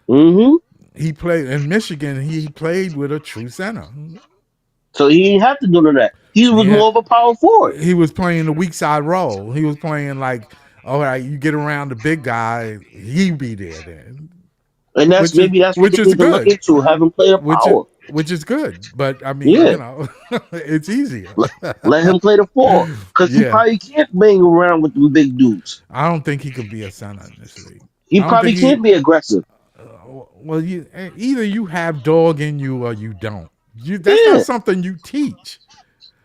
S3: Mm-hmm.
S1: He played in Michigan. He played with a true center.
S3: So he didn't have to do none of that. He was
S1: Yeah,
S3: more of a power forward.
S1: he was playing the weak side role. He was playing like, all right, you get around the big guy, he be there then,
S3: And that's what
S1: which
S3: they
S1: is
S3: need to look
S1: good,
S3: into, having play the
S1: which is
S3: power.
S1: which is good. But I mean,
S3: Yeah.
S1: it's easier.
S3: Let, let him play the four. Because he
S1: Yeah,
S3: probably can't bang around with them big dudes.
S1: I don't think he could be a center in this league.
S3: He
S1: I don't
S3: probably
S1: think he.
S3: can't be aggressive.
S1: Well, either you have dog in you or you don't. That's not
S3: Yeah.
S1: something you teach.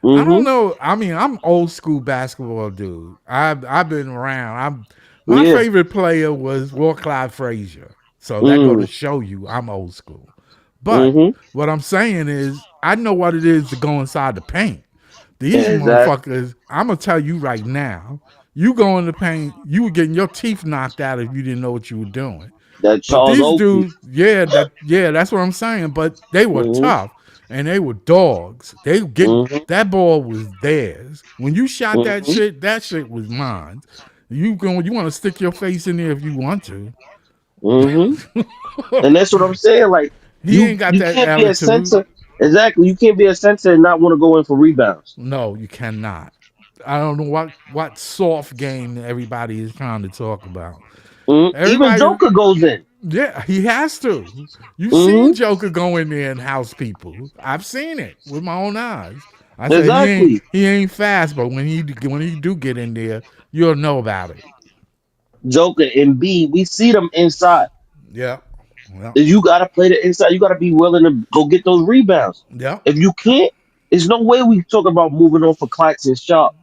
S1: I don't
S3: Mm-hmm.
S1: know. I mean, I'm old school basketball dude. I've been around. My
S3: Yeah.
S1: favorite player was Walt Clyde Frazier. So that go to
S3: Mm.
S1: show you I'm old school. But
S3: Mm-hmm.
S1: what I'm saying is I know what it is to go inside the paint. These
S3: Exactly.
S1: motherfuckers, I'm gonna tell you right now, you go in the paint, you were getting your teeth knocked out if you didn't know what you were doing.
S3: That
S1: But
S3: Charles
S1: these
S3: Oakley.
S1: dudes, that's what I'm saying. But they were
S3: Mm-hmm.
S1: tough and they were dogs. They get
S3: Mm-hmm.
S1: that ball was theirs. When you shot
S3: Mm-hmm.
S1: that shit was mine. You want to stick your face in there if you want to.
S3: Mm-hmm. And that's what I'm saying. Like
S1: He ain't got
S3: you
S1: that
S3: can't be a
S1: attitude.
S3: center. Exactly. You can't be a center and not want to go in for rebounds.
S1: No, you cannot. I don't know what soft game everybody is trying to talk about.
S3: Even
S1: Everybody,
S3: Joker goes in.
S1: yeah, he has to. You've seen
S3: Mm-hmm.
S1: Joker go in there and house people. I've seen it with my own eyes. I said
S3: Exactly.
S1: he ain't fast, but when he do get in there, you'll know about it.
S3: Joker and B, we see them inside.
S1: Yeah, yeah,
S3: You got to play the inside. You got to be willing to go get those rebounds.
S1: yeah,
S3: If you can't, there's no way we talk about moving on for Claxton Sharp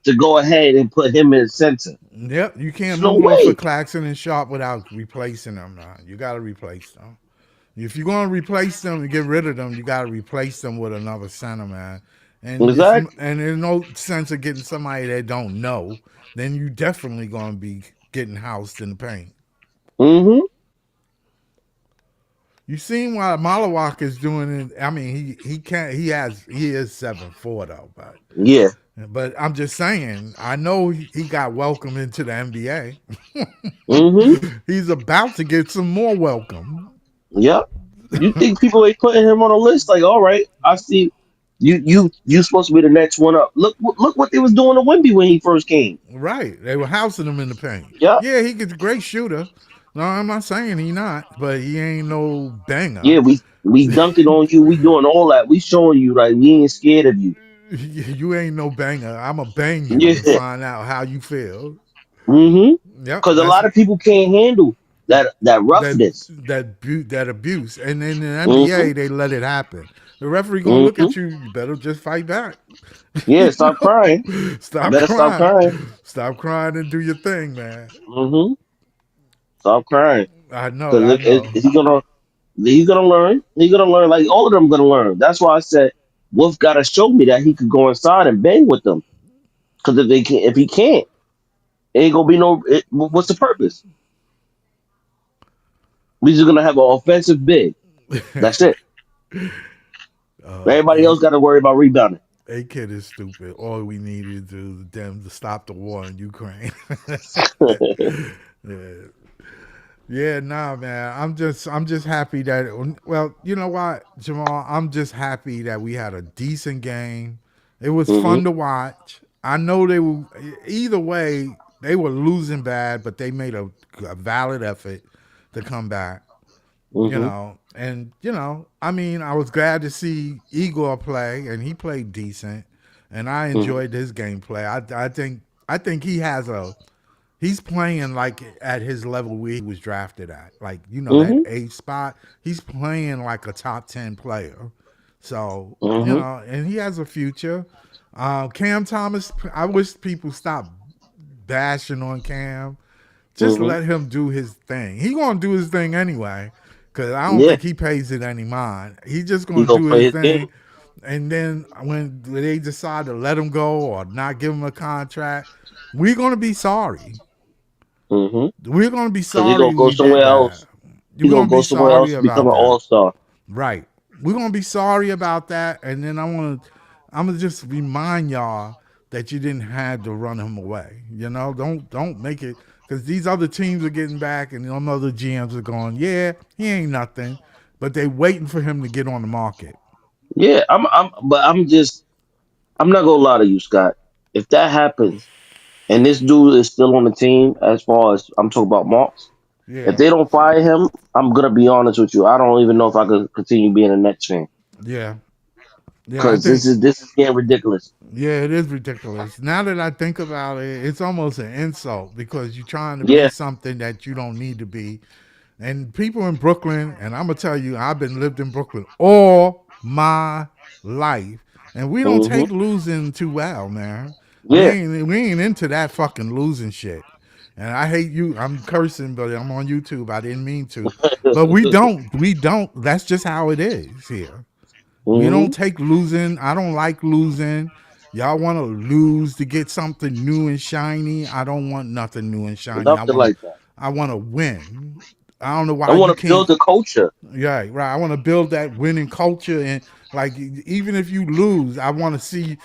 S3: to go ahead and put him in center.
S1: yeah. You can't
S3: There's no
S1: move on for
S3: way.
S1: Claxton and Sharp without replacing them. Now you got to replace them. If you're gonna replace them and get rid of them, you got to replace them with another center, man.
S3: Exactly.
S1: And there's no sense of getting somebody that don't know. Then you definitely gonna be getting housed in the paint.
S3: Mm-hmm.
S1: You seen what Malawak is doing? I mean, he can't. He is 7'4" though,
S3: Yeah.
S1: but I'm just saying. I know he got welcomed into the NBA.
S3: Mm-hmm.
S1: He's about to get some more welcome.
S3: Yep. You think people ain't putting him on a list? Like, all right, I see. You supposed to be the next one up. Look what they was doing to Wimby when he first came.
S1: Right. They were housing him in the paint.
S3: Yep.
S1: Yeah, he's a great shooter. No, I'm not saying he not, but he ain't no banger.
S3: Yeah, we dunking on you. We doing all that. We showing you like we ain't scared of you.
S1: You ain't no banger. I'ma bang you and
S3: Yeah.
S1: find out how you feel.
S3: Mm-hmm.
S1: Yep,
S3: Because a
S1: that's
S3: lot of people can't handle. that
S1: that
S3: roughness.
S1: that abuse. And in the
S3: Mm-hmm.
S1: NBA, they let it happen. The referee gonna look
S3: Mm-hmm.
S1: at you. You better just fight back.
S3: Yeah,
S1: You
S3: stop crying.
S1: know,
S3: You
S1: stop
S3: better stop
S1: crying,
S3: crying.
S1: stop crying, and do your thing, man.
S3: Mm-hmm. Stop crying.
S1: I know,
S3: Because
S1: I know.
S3: is he gonna he's gonna learn. He's gonna learn. Like all of them gonna learn. That's why I said Wolf gotta show me that he could go inside and bang with them. Because if he can't, it ain't gonna be no. What's the purpose? We just gonna have an offensive big. That's it. Everybody
S1: A
S3: else got to worry about rebounding.
S1: A kid is stupid. All we needed to do them to stop the war in Ukraine. Yeah. Yeah, nah, man. I'm just happy that. Well, you know what, Jamal? I'm just happy that we had a decent game. It was
S3: Hmm.
S1: fun to watch. I know they were either way. They were losing bad, but they made a valid effort to come back.
S3: Hmm.
S1: I mean, I was glad to see Egor play, and he played decent, and I
S3: Hmm.
S1: enjoyed his gameplay. I think he's playing like at his level where he was drafted at, like that
S3: Hmm.
S1: A spot. He's playing like a top 10 player, so
S3: Hmm.
S1: and he has a future. Cam Thomas, I wish people stop bashing on Cam. Just
S3: Hmm.
S1: let him do his thing. He gonna do his thing anyway, cause I don't
S3: Yeah,
S1: think he pays it any mind. He just
S3: he
S1: gonna
S3: gonna
S1: do
S3: play
S1: his
S3: his game.
S1: thing, and then when they decide to let him go or not give him a contract, we're gonna be sorry.
S3: Hmm.
S1: We're gonna be
S3: Because he
S1: sorry
S3: gonna go
S1: we did
S3: somewhere
S1: that.
S3: else.
S1: You're
S3: He gonna
S1: gonna
S3: go
S1: be
S3: somewhere
S1: sorry
S3: else and become
S1: about
S3: an
S1: that.
S3: all star.
S1: Right. We're gonna be sorry about that, and then I'm gonna just remind y'all that you didn't have to run him away. Don't make it because these other teams are getting back, and them other GMs are going, yeah, he ain't nothing, but they waiting for him to get on the market.
S3: Yeah, but I'm not gonna lie to you, Scott. If that happens and this dude is still on the team, as far as I'm talking about Marks, if
S1: Yeah,
S3: they don't fire him, I'm gonna be honest with you. I don't even know if I could continue being a Nets fan
S1: yeah, yeah. I
S3: because
S1: think
S3: this is getting ridiculous.
S1: yeah, it is ridiculous. Now that I think about it, it's almost an insult because you're trying to be
S3: Yeah.
S1: something that you don't need to be. And people in Brooklyn, and I'm gonna tell you, I've been lived in Brooklyn all my life, and we don't
S3: Hmm.
S1: take losing too well, man. We
S3: Yeah.
S1: ain't we ain't into that fucking losing shit. And I hate you. I'm cursing, but I'm on YouTube. I didn't mean to. But we don't. We don't. That's just how it is here. We don't
S3: Hmm.
S1: take losing. I don't like losing. Y'all want to lose to get something new and shiny. I don't want nothing new and shiny. I
S3: Nothing
S1: want to.
S3: like that.
S1: I want to win. I don't know
S3: I
S1: why you
S3: want to build
S1: can't.
S3: the culture.
S1: Yeah, right. I want to build that winning culture, and like even if you lose, I want to see.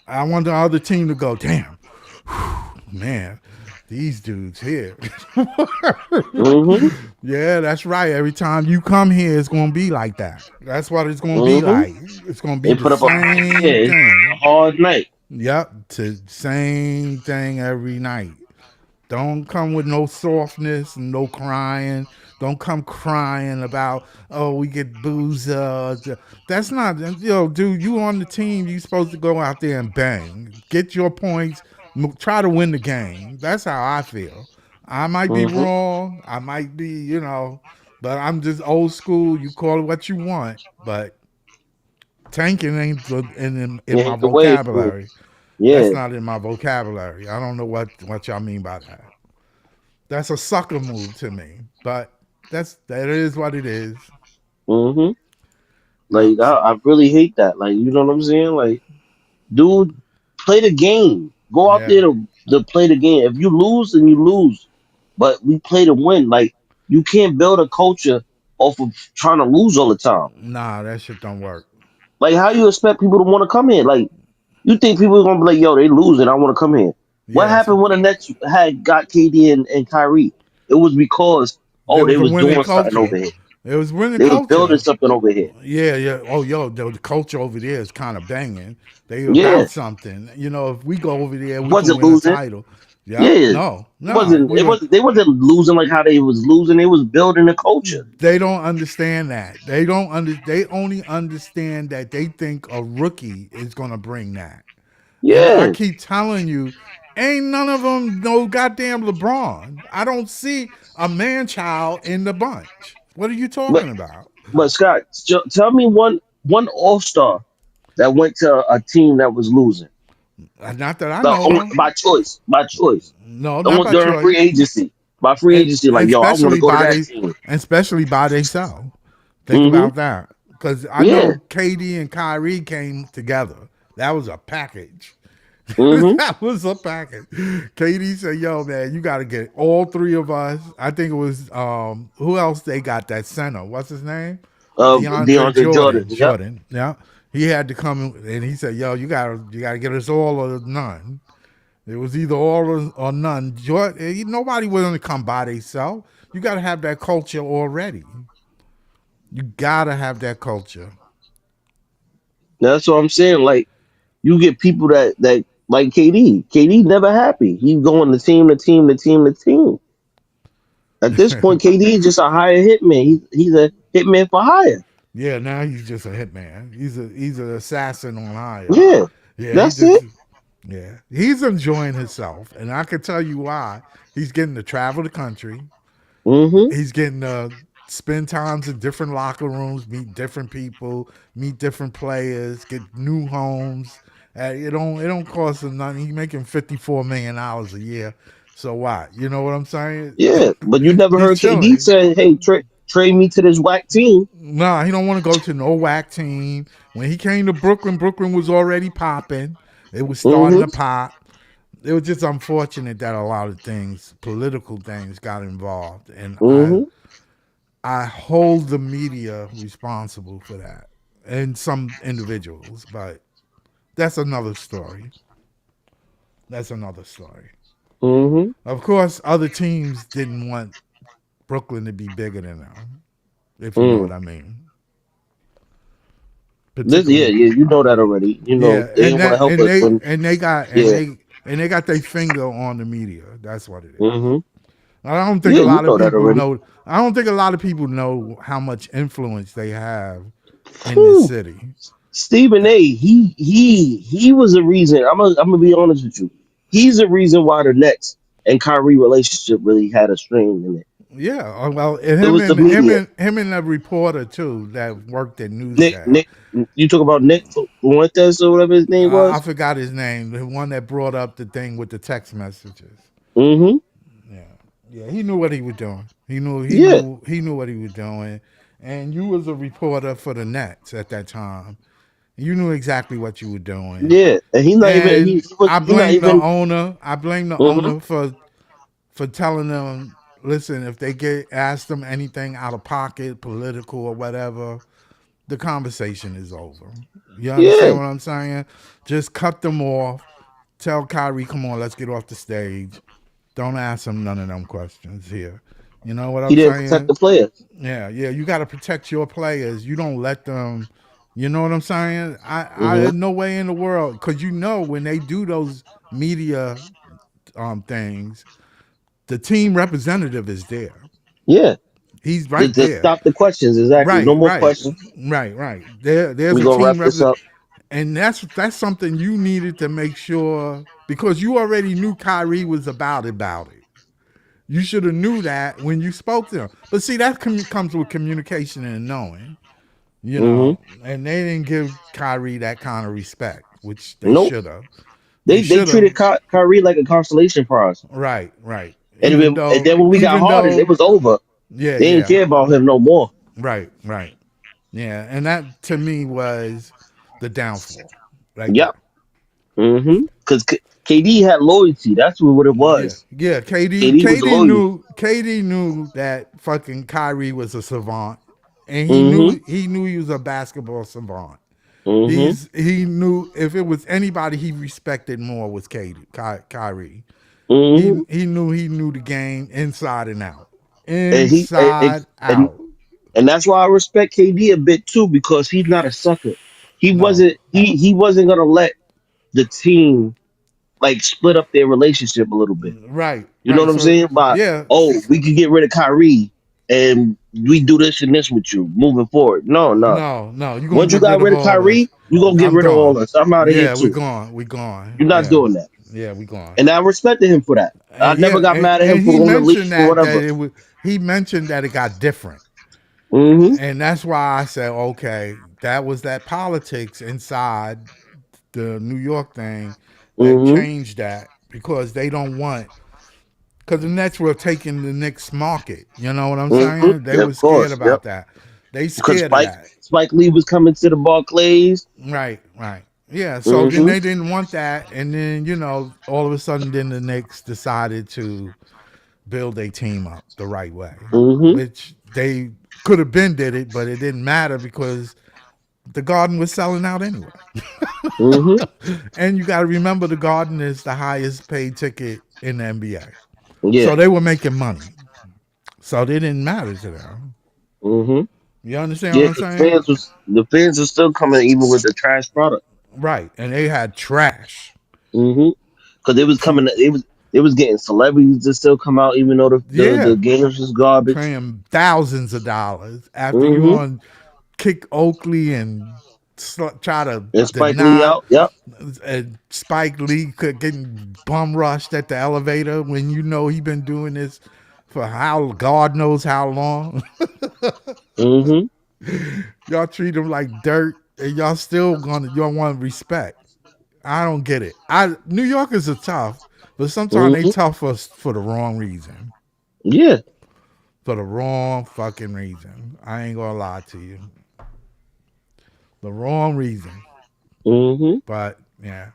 S1: I want the other team to go, damn, man, these dudes here.
S3: Hmm.
S1: Yeah, that's right. Every time you come here, it's gonna be like that. That's what it's gonna be
S3: Hmm.
S1: like. It's gonna be
S3: They
S1: the
S3: put up a
S1: same
S3: it's a
S1: thing.
S3: hard night.
S1: Yep, to same thing every night. Don't come with no softness and no crying. Don't come crying about, oh, we get booze. That's not, dude, you on the team. You supposed to go out there and bang. Get your points. Try to win the game. That's how I feel. I might be
S3: Hmm.
S1: wrong. I might be, but I'm just old school. You call it what you want. But tanking ain't in my
S3: Ain't the way.
S1: vocabulary. That's
S3: Yeah.
S1: not in my vocabulary. I don't know what y'all mean by that. That's a sucker move to me. But that is what it is.
S3: Hmm.
S1: Yep.
S3: Like I really hate that. Like you know what I'm saying? Like, dude, play the game. Go out
S1: Yeah.
S3: there to play the game. If you lose, then you lose. But we play to win. Like you can't build a culture off of trying to lose all the time.
S1: Nah, that shit don't work.
S3: Like how you expect people to want to come here? Like you think people are gonna be like, yo, they losing, I want to come here. What
S1: Yes.
S3: happened when the Nets had got KD and Kyrie? It was because
S1: There
S3: they
S1: was a
S3: was
S1: winning
S3: doing something over
S1: culture.
S3: here.
S1: It was winning
S3: They was building
S1: culture.
S3: something over here.
S1: Yeah, yeah. Oh, yo, the culture over there is kind of banging. They
S3: Yeah,
S1: about something. If we go over there, we can
S3: wasn't
S1: win a
S3: losing.
S1: title. Yep.
S3: Yeah,
S1: No,
S3: it
S1: no.
S3: wasn't. It wasn't. They wasn't losing like how they was losing. They was building a culture.
S1: They don't understand that. They only understand that they think a rookie is going to bring that. And I
S3: Yeah.
S1: keep telling you, Ain't none of them no goddamn LeBron. I don't see a man child in the bunch. What are you
S3: But
S1: talking about?
S3: Scott, tell me one All Star that went to a team that was losing.
S1: Not that I know of.
S3: By choice, by choice.
S1: No, not
S3: Someone
S1: by
S3: during free
S1: choice.
S3: agency, by free
S1: And
S3: agency, like yo, I want to go to that team.
S1: especially by themselves. Think
S3: Hmm.
S1: about that. Because I
S3: Yeah.
S1: know KD and Kyrie came together. That was a package.
S3: Hmm.
S1: That was a package. KD said, "Yo, man, you got to get all three of us." I think it was who else they got that center? What's his name? DeAndre
S3: DeAndre Jordan.
S1: Jordan.
S3: Yep.
S1: Jordan. Yeah, he had to come and he said, "Yo, you gotta get us all or none." It was either all or none. Nobody was going to come by themselves. You got to have that culture already. You got to have that culture.
S3: That's what I'm saying. Like you get people that like KD. KD never happy. He going to team to team to team to team. At this point, KD is just a higher hitman. He's a hitman for hire.
S1: Yeah, now he's just a hitman. He's an assassin on hire.
S3: Yeah,
S1: Yeah, he
S3: that's
S1: just
S3: it.
S1: he's enjoying himself, and I can tell you why. He's getting to travel the country.
S3: Hmm.
S1: He's getting to spend times in different locker rooms, meet different people, meet different players, get new homes. It don't cost him nothing. He's making $54 million a year. So what? You know what I'm saying?
S3: Yeah, but you never
S1: He's
S3: heard KD
S1: chilling.
S3: say, "Hey, trade me to this whack team."
S1: Nah, he don't want to go to no whack team. When he came to Brooklyn, Brooklyn was already popping. It was starting
S3: Hmm.
S1: to pop. It was just unfortunate that a lot of things, political things, got involved, and I
S3: Hmm.
S1: I hold the media responsible for that and some individuals, but that's another story. That's another story.
S3: Hmm.
S1: Of course, other teams didn't want Brooklyn to be bigger than them, if you know what
S3: Mm.
S1: I mean.
S3: Yeah,
S1: Particularly,
S3: yeah, you know that already. You know
S1: yeah,
S3: they
S1: and
S3: didn't want to
S1: that
S3: help
S1: and
S3: us
S1: they
S3: when.
S1: and they got and
S3: Yeah.
S1: they got their finger on the media. That's what it is.
S3: Hmm.
S1: I don't think
S3: Yeah,
S1: a
S3: you
S1: lot of
S3: know that
S1: people
S3: already.
S1: know. I don't think a lot of people know how much influence they have in this
S3: Whew.
S1: city.
S3: Stephen A. He was a reason. I'm gonna be honest with you. He's the reason why the Nets and Kyrie relationship really had a strain in it.
S1: Yeah, well, and
S3: It
S1: him
S3: was the
S1: and him
S3: media.
S1: and him and the reporter too that worked at
S3: Nick,
S1: Newsday.
S3: Nick, you talk about Nick Fuentes or whatever his name
S1: I
S3: was.
S1: forgot his name, the one that brought up the thing with the text messages.
S3: Hmm.
S1: Yeah, yeah, he knew what he was doing.
S3: Yeah,
S1: He knew what he was doing. And you was a reporter for the Nets at that time. You knew exactly what you were doing.
S3: yeah, and he's not even
S1: And I
S3: he not
S1: blame the
S3: even.
S1: owner. I blame the
S3: Hmm.
S1: owner for telling them, listen, if they get asked them anything out of pocket, political or whatever, the conversation is over. You understand
S3: Yeah,
S1: what I'm saying? Just cut them off. Tell Kyrie, come on, let's get off the stage. Don't ask him none of them questions here. You know what
S3: he
S1: I'm
S3: didn't protect
S1: saying?
S3: the players.
S1: Yeah, yeah. You got to protect your players. You don't let them. You know what I'm saying? I
S3: Hmm.
S1: in no way in the world, because you know when they do those media things, the team representative is there.
S3: Yeah,
S1: He's right
S3: to
S1: there.
S3: stop the questions. Exactly. No
S1: Right,
S3: more
S1: right,
S3: questions.
S1: right. There's
S3: We
S1: a
S3: gonna
S1: team
S3: wrap this
S1: representative,
S3: up.
S1: and that's something you needed to make sure because you already knew Kyrie was about it. You should have knew that when you spoke to him. But see, that comes with communication and knowing,
S3: Hmm.
S1: and they didn't give Kyrie that kind of respect, which they
S3: Nope.
S1: should have. They
S3: They
S1: should have.
S3: treated Kyrie like a consolation prize.
S1: Right, right.
S3: And then when we got Harden, it was over.
S1: Yeah,
S3: They didn't
S1: yeah.
S3: care about him no more.
S1: Right, right. Yeah, and that to me was the downfall right
S3: Yep.
S1: there.
S3: Because KD had loyalty. That's what it
S1: Yeah,
S3: was.
S1: yeah.
S3: KD was loyal.
S1: KD knew that fucking Kyrie was a savant, and
S3: Hmm.
S1: he knew he was a basketball savant.
S3: Hmm.
S1: He knew if it was anybody he respected more was Kyrie.
S3: Hmm.
S1: He knew the game inside and out,
S3: And he
S1: inside
S3: and
S1: out.
S3: and that's why I respect KD a bit too because he's not a sucker.
S1: No,
S3: He wasn't gonna let the team like split up their relationship a little bit.
S1: right,
S3: You know what
S1: right.
S3: I'm
S1: So
S3: saying? By
S1: yeah,
S3: oh, we could get rid of Kyrie and we do this and this with you moving forward. No, no.
S1: no. You're gonna
S3: Once you
S1: get
S3: got
S1: rid of
S3: rid of
S1: all
S3: Kyrie,
S1: this.
S3: you gonna get
S1: I'm
S3: rid of all
S1: gone.
S3: us. I'm out of here
S1: Yeah, we
S3: too.
S1: gone. We gone.
S3: You're not
S1: Yeah,
S3: doing that.
S1: Yeah, we gone.
S3: and I respected him for that. I
S1: And
S3: never
S1: yeah,
S3: got mad at him
S1: and
S3: for
S1: he
S3: going to
S1: mentioned
S3: leave or
S1: that
S3: whatever.
S1: it was. He mentioned that it got different,
S3: Mm-hmm.
S1: and that's why I said, okay, that was that politics inside the New York thing that
S3: Mm-hmm.
S1: changed that because they don't want because the Nets were taking the Knicks market. You know what I'm
S3: Mm-hmm.
S1: saying? They
S3: Yeah,
S1: were
S3: of
S1: scared
S3: course. Yep.
S1: about that. They
S3: Because
S1: scared of that.
S3: Spike Lee was coming to the Barclays.
S1: Right, right. Yeah, so then
S3: Mm-hmm.
S1: they didn't want that. And then, all of a sudden, then the Knicks decided to build a team up the right way,
S3: Mm-hmm.
S1: which they could have been did it, but it didn't matter because the Garden was selling out anyway.
S3: Mm-hmm.
S1: And you got to remember the Garden is the highest paid ticket in the NBA.
S3: Yeah.
S1: So they were making money. So they didn't matter to them.
S3: Mm-hmm.
S1: You understand what
S3: Yeah,
S1: I'm
S3: because
S1: saying?
S3: the fans was still coming even with the trash product.
S1: Right. And they had trash.
S3: Mm-hmm. Because they was coming, they was getting celebrities to still come out even though the
S1: Yeah.
S3: games was garbage.
S1: Paying thousands of dollars after you
S3: Mm-hmm.
S1: on kick Oakley and try to
S3: And Spike Lee
S1: deny
S3: out. Yep.
S1: Spike Lee getting bum rushed at the elevator when you know he been doing this for how God knows how long.
S3: Mm-hmm.
S1: Y'all treat him like dirt, and y'all want respect. I don't get it. New Yorkers are tough, but sometimes they
S3: Mm-hmm.
S1: tough for the wrong reason.
S3: Yeah.
S1: For the wrong fucking reason. I ain't gonna lie to you. The wrong reason.
S3: Mm-hmm.
S1: But yeah,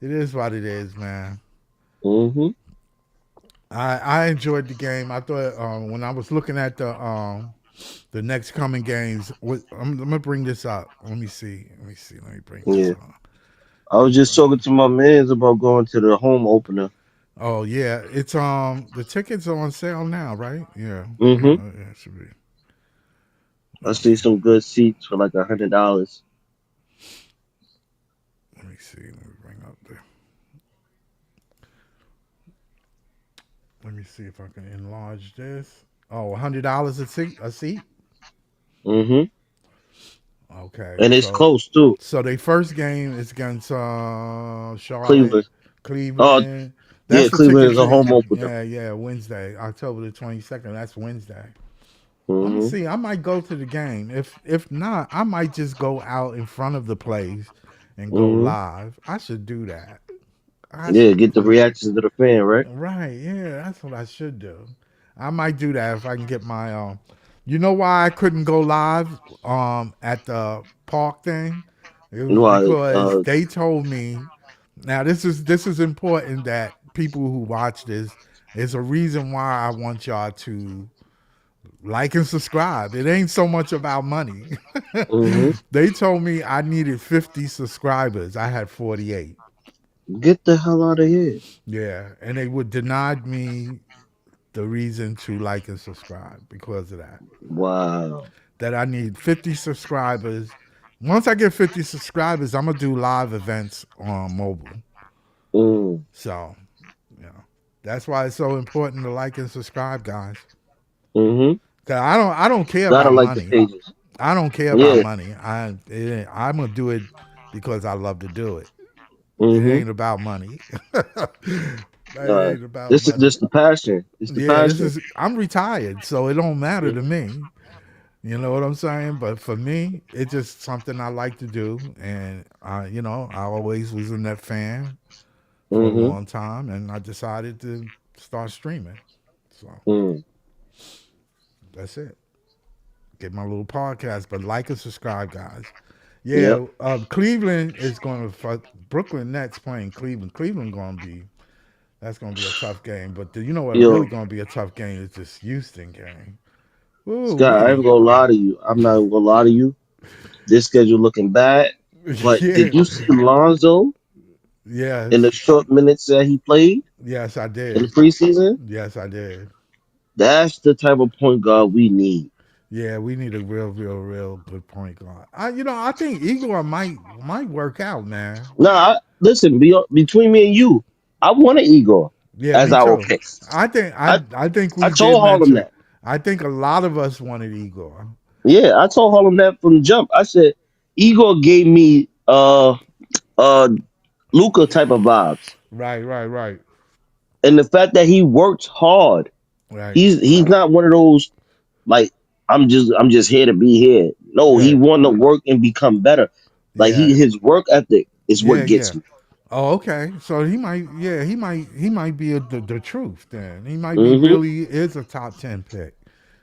S1: it is what it is, man.
S3: Mm-hmm.
S1: I enjoyed the game. I thought when I was looking at the next coming games, I'm gonna bring this up. Let me see. Let me see. Let me bring this
S3: Yeah.
S1: up.
S3: I was just talking to my mans about going to the home opener.
S1: Oh yeah, it's the tickets are on sale now, right? Yeah,
S3: Mm-hmm.
S1: yeah, it should be.
S3: I see some good seats for like $100.
S1: Let me see. Let me bring up the. Let me see if I can enlarge this. Oh, $100 a seat. A seat.
S3: Mm-hmm.
S1: Okay,
S3: And it's close too.
S1: so their first game is against Charlotte,
S3: Cleveland. Oh,
S1: Cleveland.
S3: yeah,
S1: That's the
S3: Cleveland is
S1: tickets.
S3: a home opener.
S1: Yeah, yeah. Wednesday, October the 22nd. That's Wednesday. Let me
S3: Mm-hmm.
S1: see. I might go to the game. If not, I might just go out in front of the place and go
S3: Mm-hmm.
S1: live. I should do that. I
S3: Yeah,
S1: should
S3: get the reactions to the fan, right?
S1: Right, yeah, that's what I should do. I might do that if I can get my you know why I couldn't go live at the park thing? It was
S3: Why?
S1: because they told me now this is important that people who watch this is a reason why I want y'all to like and subscribe. It ain't so much about money.
S3: Mm-hmm.
S1: They told me I needed 50 subscribers. I had 48.
S3: Get the hell out of here.
S1: Yeah, and they would deny me the reason to like and subscribe because of that.
S3: Wow.
S1: That I need 50 subscribers. Once I get 50 subscribers, I'm gonna do live events on mobile.
S3: Mm.
S1: So, you know, that's why it's so important to like and subscribe, guys.
S3: Mm-hmm.
S1: 'Cause I don't care
S3: Gotta
S1: about
S3: like the
S1: money.
S3: pages.
S1: I don't care about
S3: Yeah.
S1: money. I'm gonna do it because I love to do it. It
S3: Mm-hmm.
S1: ain't about money. It
S3: Uh,
S1: ain't about
S3: this is
S1: money.
S3: just the passion. It's the
S1: Yeah,
S3: passion.
S1: I'm retired, so it don't matter to
S3: Mm-hmm.
S1: me. You know what I'm saying? But for me, it's just something I like to do, and I always was a net fan for a
S3: Mm-hmm.
S1: long time, and I decided to start streaming. So
S3: Mm.
S1: that's it. Get my little podcast, but like and subscribe, guys.
S3: Yep.
S1: Yeah, Cleveland is going to Brooklyn Nets playing Cleveland. Cleveland going to be that's going to be a tough game, but you know what? Really
S3: Yo,
S1: going to be a tough game is this Houston game. Ooh
S3: Scott, I ain't
S1: wee.
S3: gonna lie to you. I'm not gonna lie to you. This schedule looking bad. But
S1: Yeah.
S3: did you see Lonzo in the
S1: Yes.
S3: short minutes that he played
S1: Yes, I
S3: in the
S1: did.
S3: preseason?
S1: Yes, I did.
S3: That's the type of point guard we need.
S1: Yeah, we need a real, real, real good point guard. I think Igor might work out, man.
S3: Nah, listen, between me and you, I want an Igor
S1: Yeah,
S3: as
S1: me
S3: our
S1: too.
S3: pick.
S1: I think
S3: I
S1: we did
S3: told Harlem
S1: mention.
S3: that.
S1: I think a lot of us wanted Igor.
S3: Yeah, I told Harlem that from the jump. I said, Igor gave me uh Luca type of vibes.
S1: Right, right, right,
S3: And the fact that he works hard,
S1: right.
S3: he's not one of those like I'm just here to be here. No, he
S1: Yeah,
S3: want to work and become better. Like
S1: yeah,
S3: his work ethic is
S1: yeah,
S3: what
S1: yeah.
S3: gets me.
S1: Oh, okay. So he might, yeah, he might be the truth. Then he might be
S3: Hmm.
S1: really is a top 10 pick.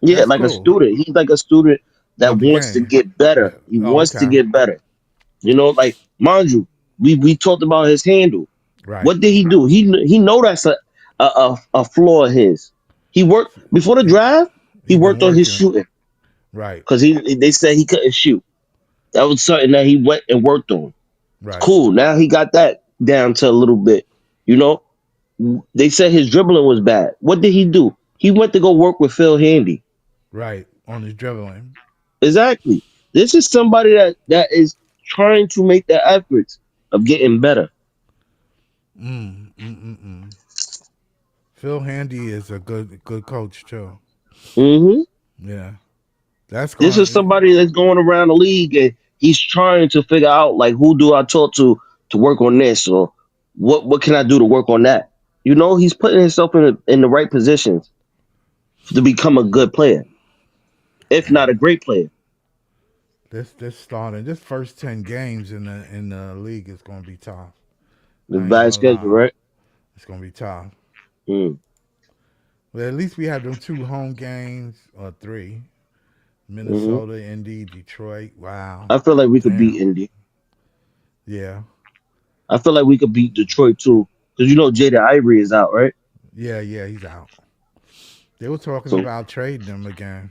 S3: Yeah,
S1: That's
S3: like a
S1: cool.
S3: student. He's like a student that
S1: Of the
S3: wants to
S1: game.
S3: get better. He
S1: Oh,
S3: wants to
S1: okay.
S3: get better. Like mind you, we talked about his handle.
S1: Right.
S3: What did he do? He know that's a flaw of his. He worked before the
S1: He
S3: draft. He
S1: he been
S3: worked on his
S1: working.
S3: shooting
S1: Right.
S3: because they said he couldn't shoot. That was something that he went and worked on.
S1: Right.
S3: Cool. Now he got that down to a little bit. You know, they said his dribbling was bad. What did he do? He went to go work with Phil Handy.
S1: Right. On his dribbling.
S3: Exactly. This is somebody that is trying to make the efforts of getting better.
S1: Mm. Mm. Mm. Mm. Phil Handy is a good coach too.
S3: Hmm.
S1: Yeah. That's
S3: This is
S1: going.
S3: somebody that's going around the league and he's trying to figure out like who do I talk to work on this or what can I do to work on that. He's putting himself in the right positions to become a good player, if not a great player.
S1: This starting this first 10 games in the league is gonna be tough.
S3: The
S1: I ain't
S3: bad
S1: gonna
S3: schedule,
S1: lie.
S3: right?
S1: It's gonna be tough.
S3: Mm.
S1: But at least we have them two home games or three.
S3: Hmm.
S1: Minnesota, Indy, Detroit. Wow.
S3: I feel like we could beat
S1: Damn.
S3: Indy.
S1: Yeah.
S3: I feel like we could beat Detroit too, because Jaden Ivory is out, right?
S1: Yeah, yeah, he's out. They were talking
S3: So
S1: about trading him again.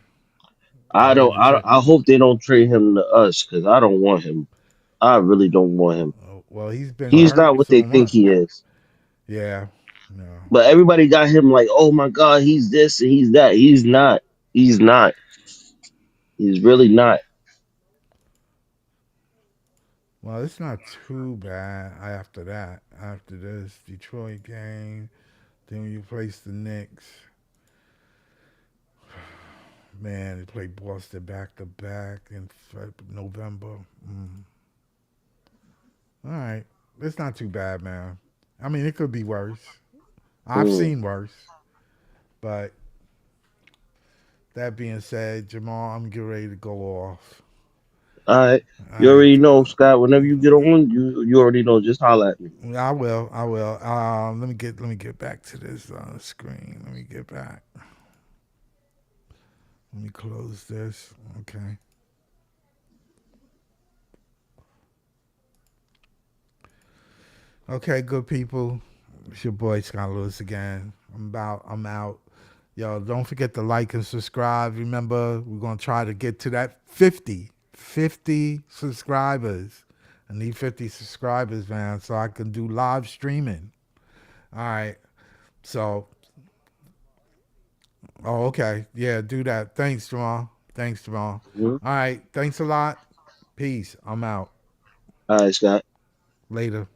S3: I
S1: They
S3: don't.
S1: might be
S3: I hope they don't trade him to us because I don't want him. I really don't want him.
S1: well, he's been
S3: He's not
S1: hurt
S3: what
S1: so
S3: they think
S1: much.
S3: he is.
S1: Yeah. No.
S3: But everybody got him like, oh my god, he's this and he's that. He's not. He's not. He's really not.
S1: Well, it's not too bad after that. After this Detroit game, then when you place the Knicks, man, they play Boston back to back in November. Mm. All right, it's not too bad, man. I mean, it could be worse. I've
S3: Mm.
S1: seen worse, but that being said, Jamal, I'm getting ready to go off.
S3: All right.
S1: All
S3: You
S1: right,
S3: already know, Scott. Whenever you get on, you already know. Just holler at me.
S1: I will. I will. Let me get back to this screen. Let me get back. Let me close this. Okay. Okay, good people. It's your boy Scott Lewis again. I'm out. Yo, don't forget to like and subscribe. Remember, we're gonna try to get to that 50 subscribers. I need 50 subscribers, man, so I can do live streaming. All right. So, oh, okay. Yeah, do that. Thanks, Jamal. Thanks, Jamal.
S3: Mhm.
S1: All right. Thanks a lot. Peace. I'm out.
S3: All right, Scott.
S1: Later.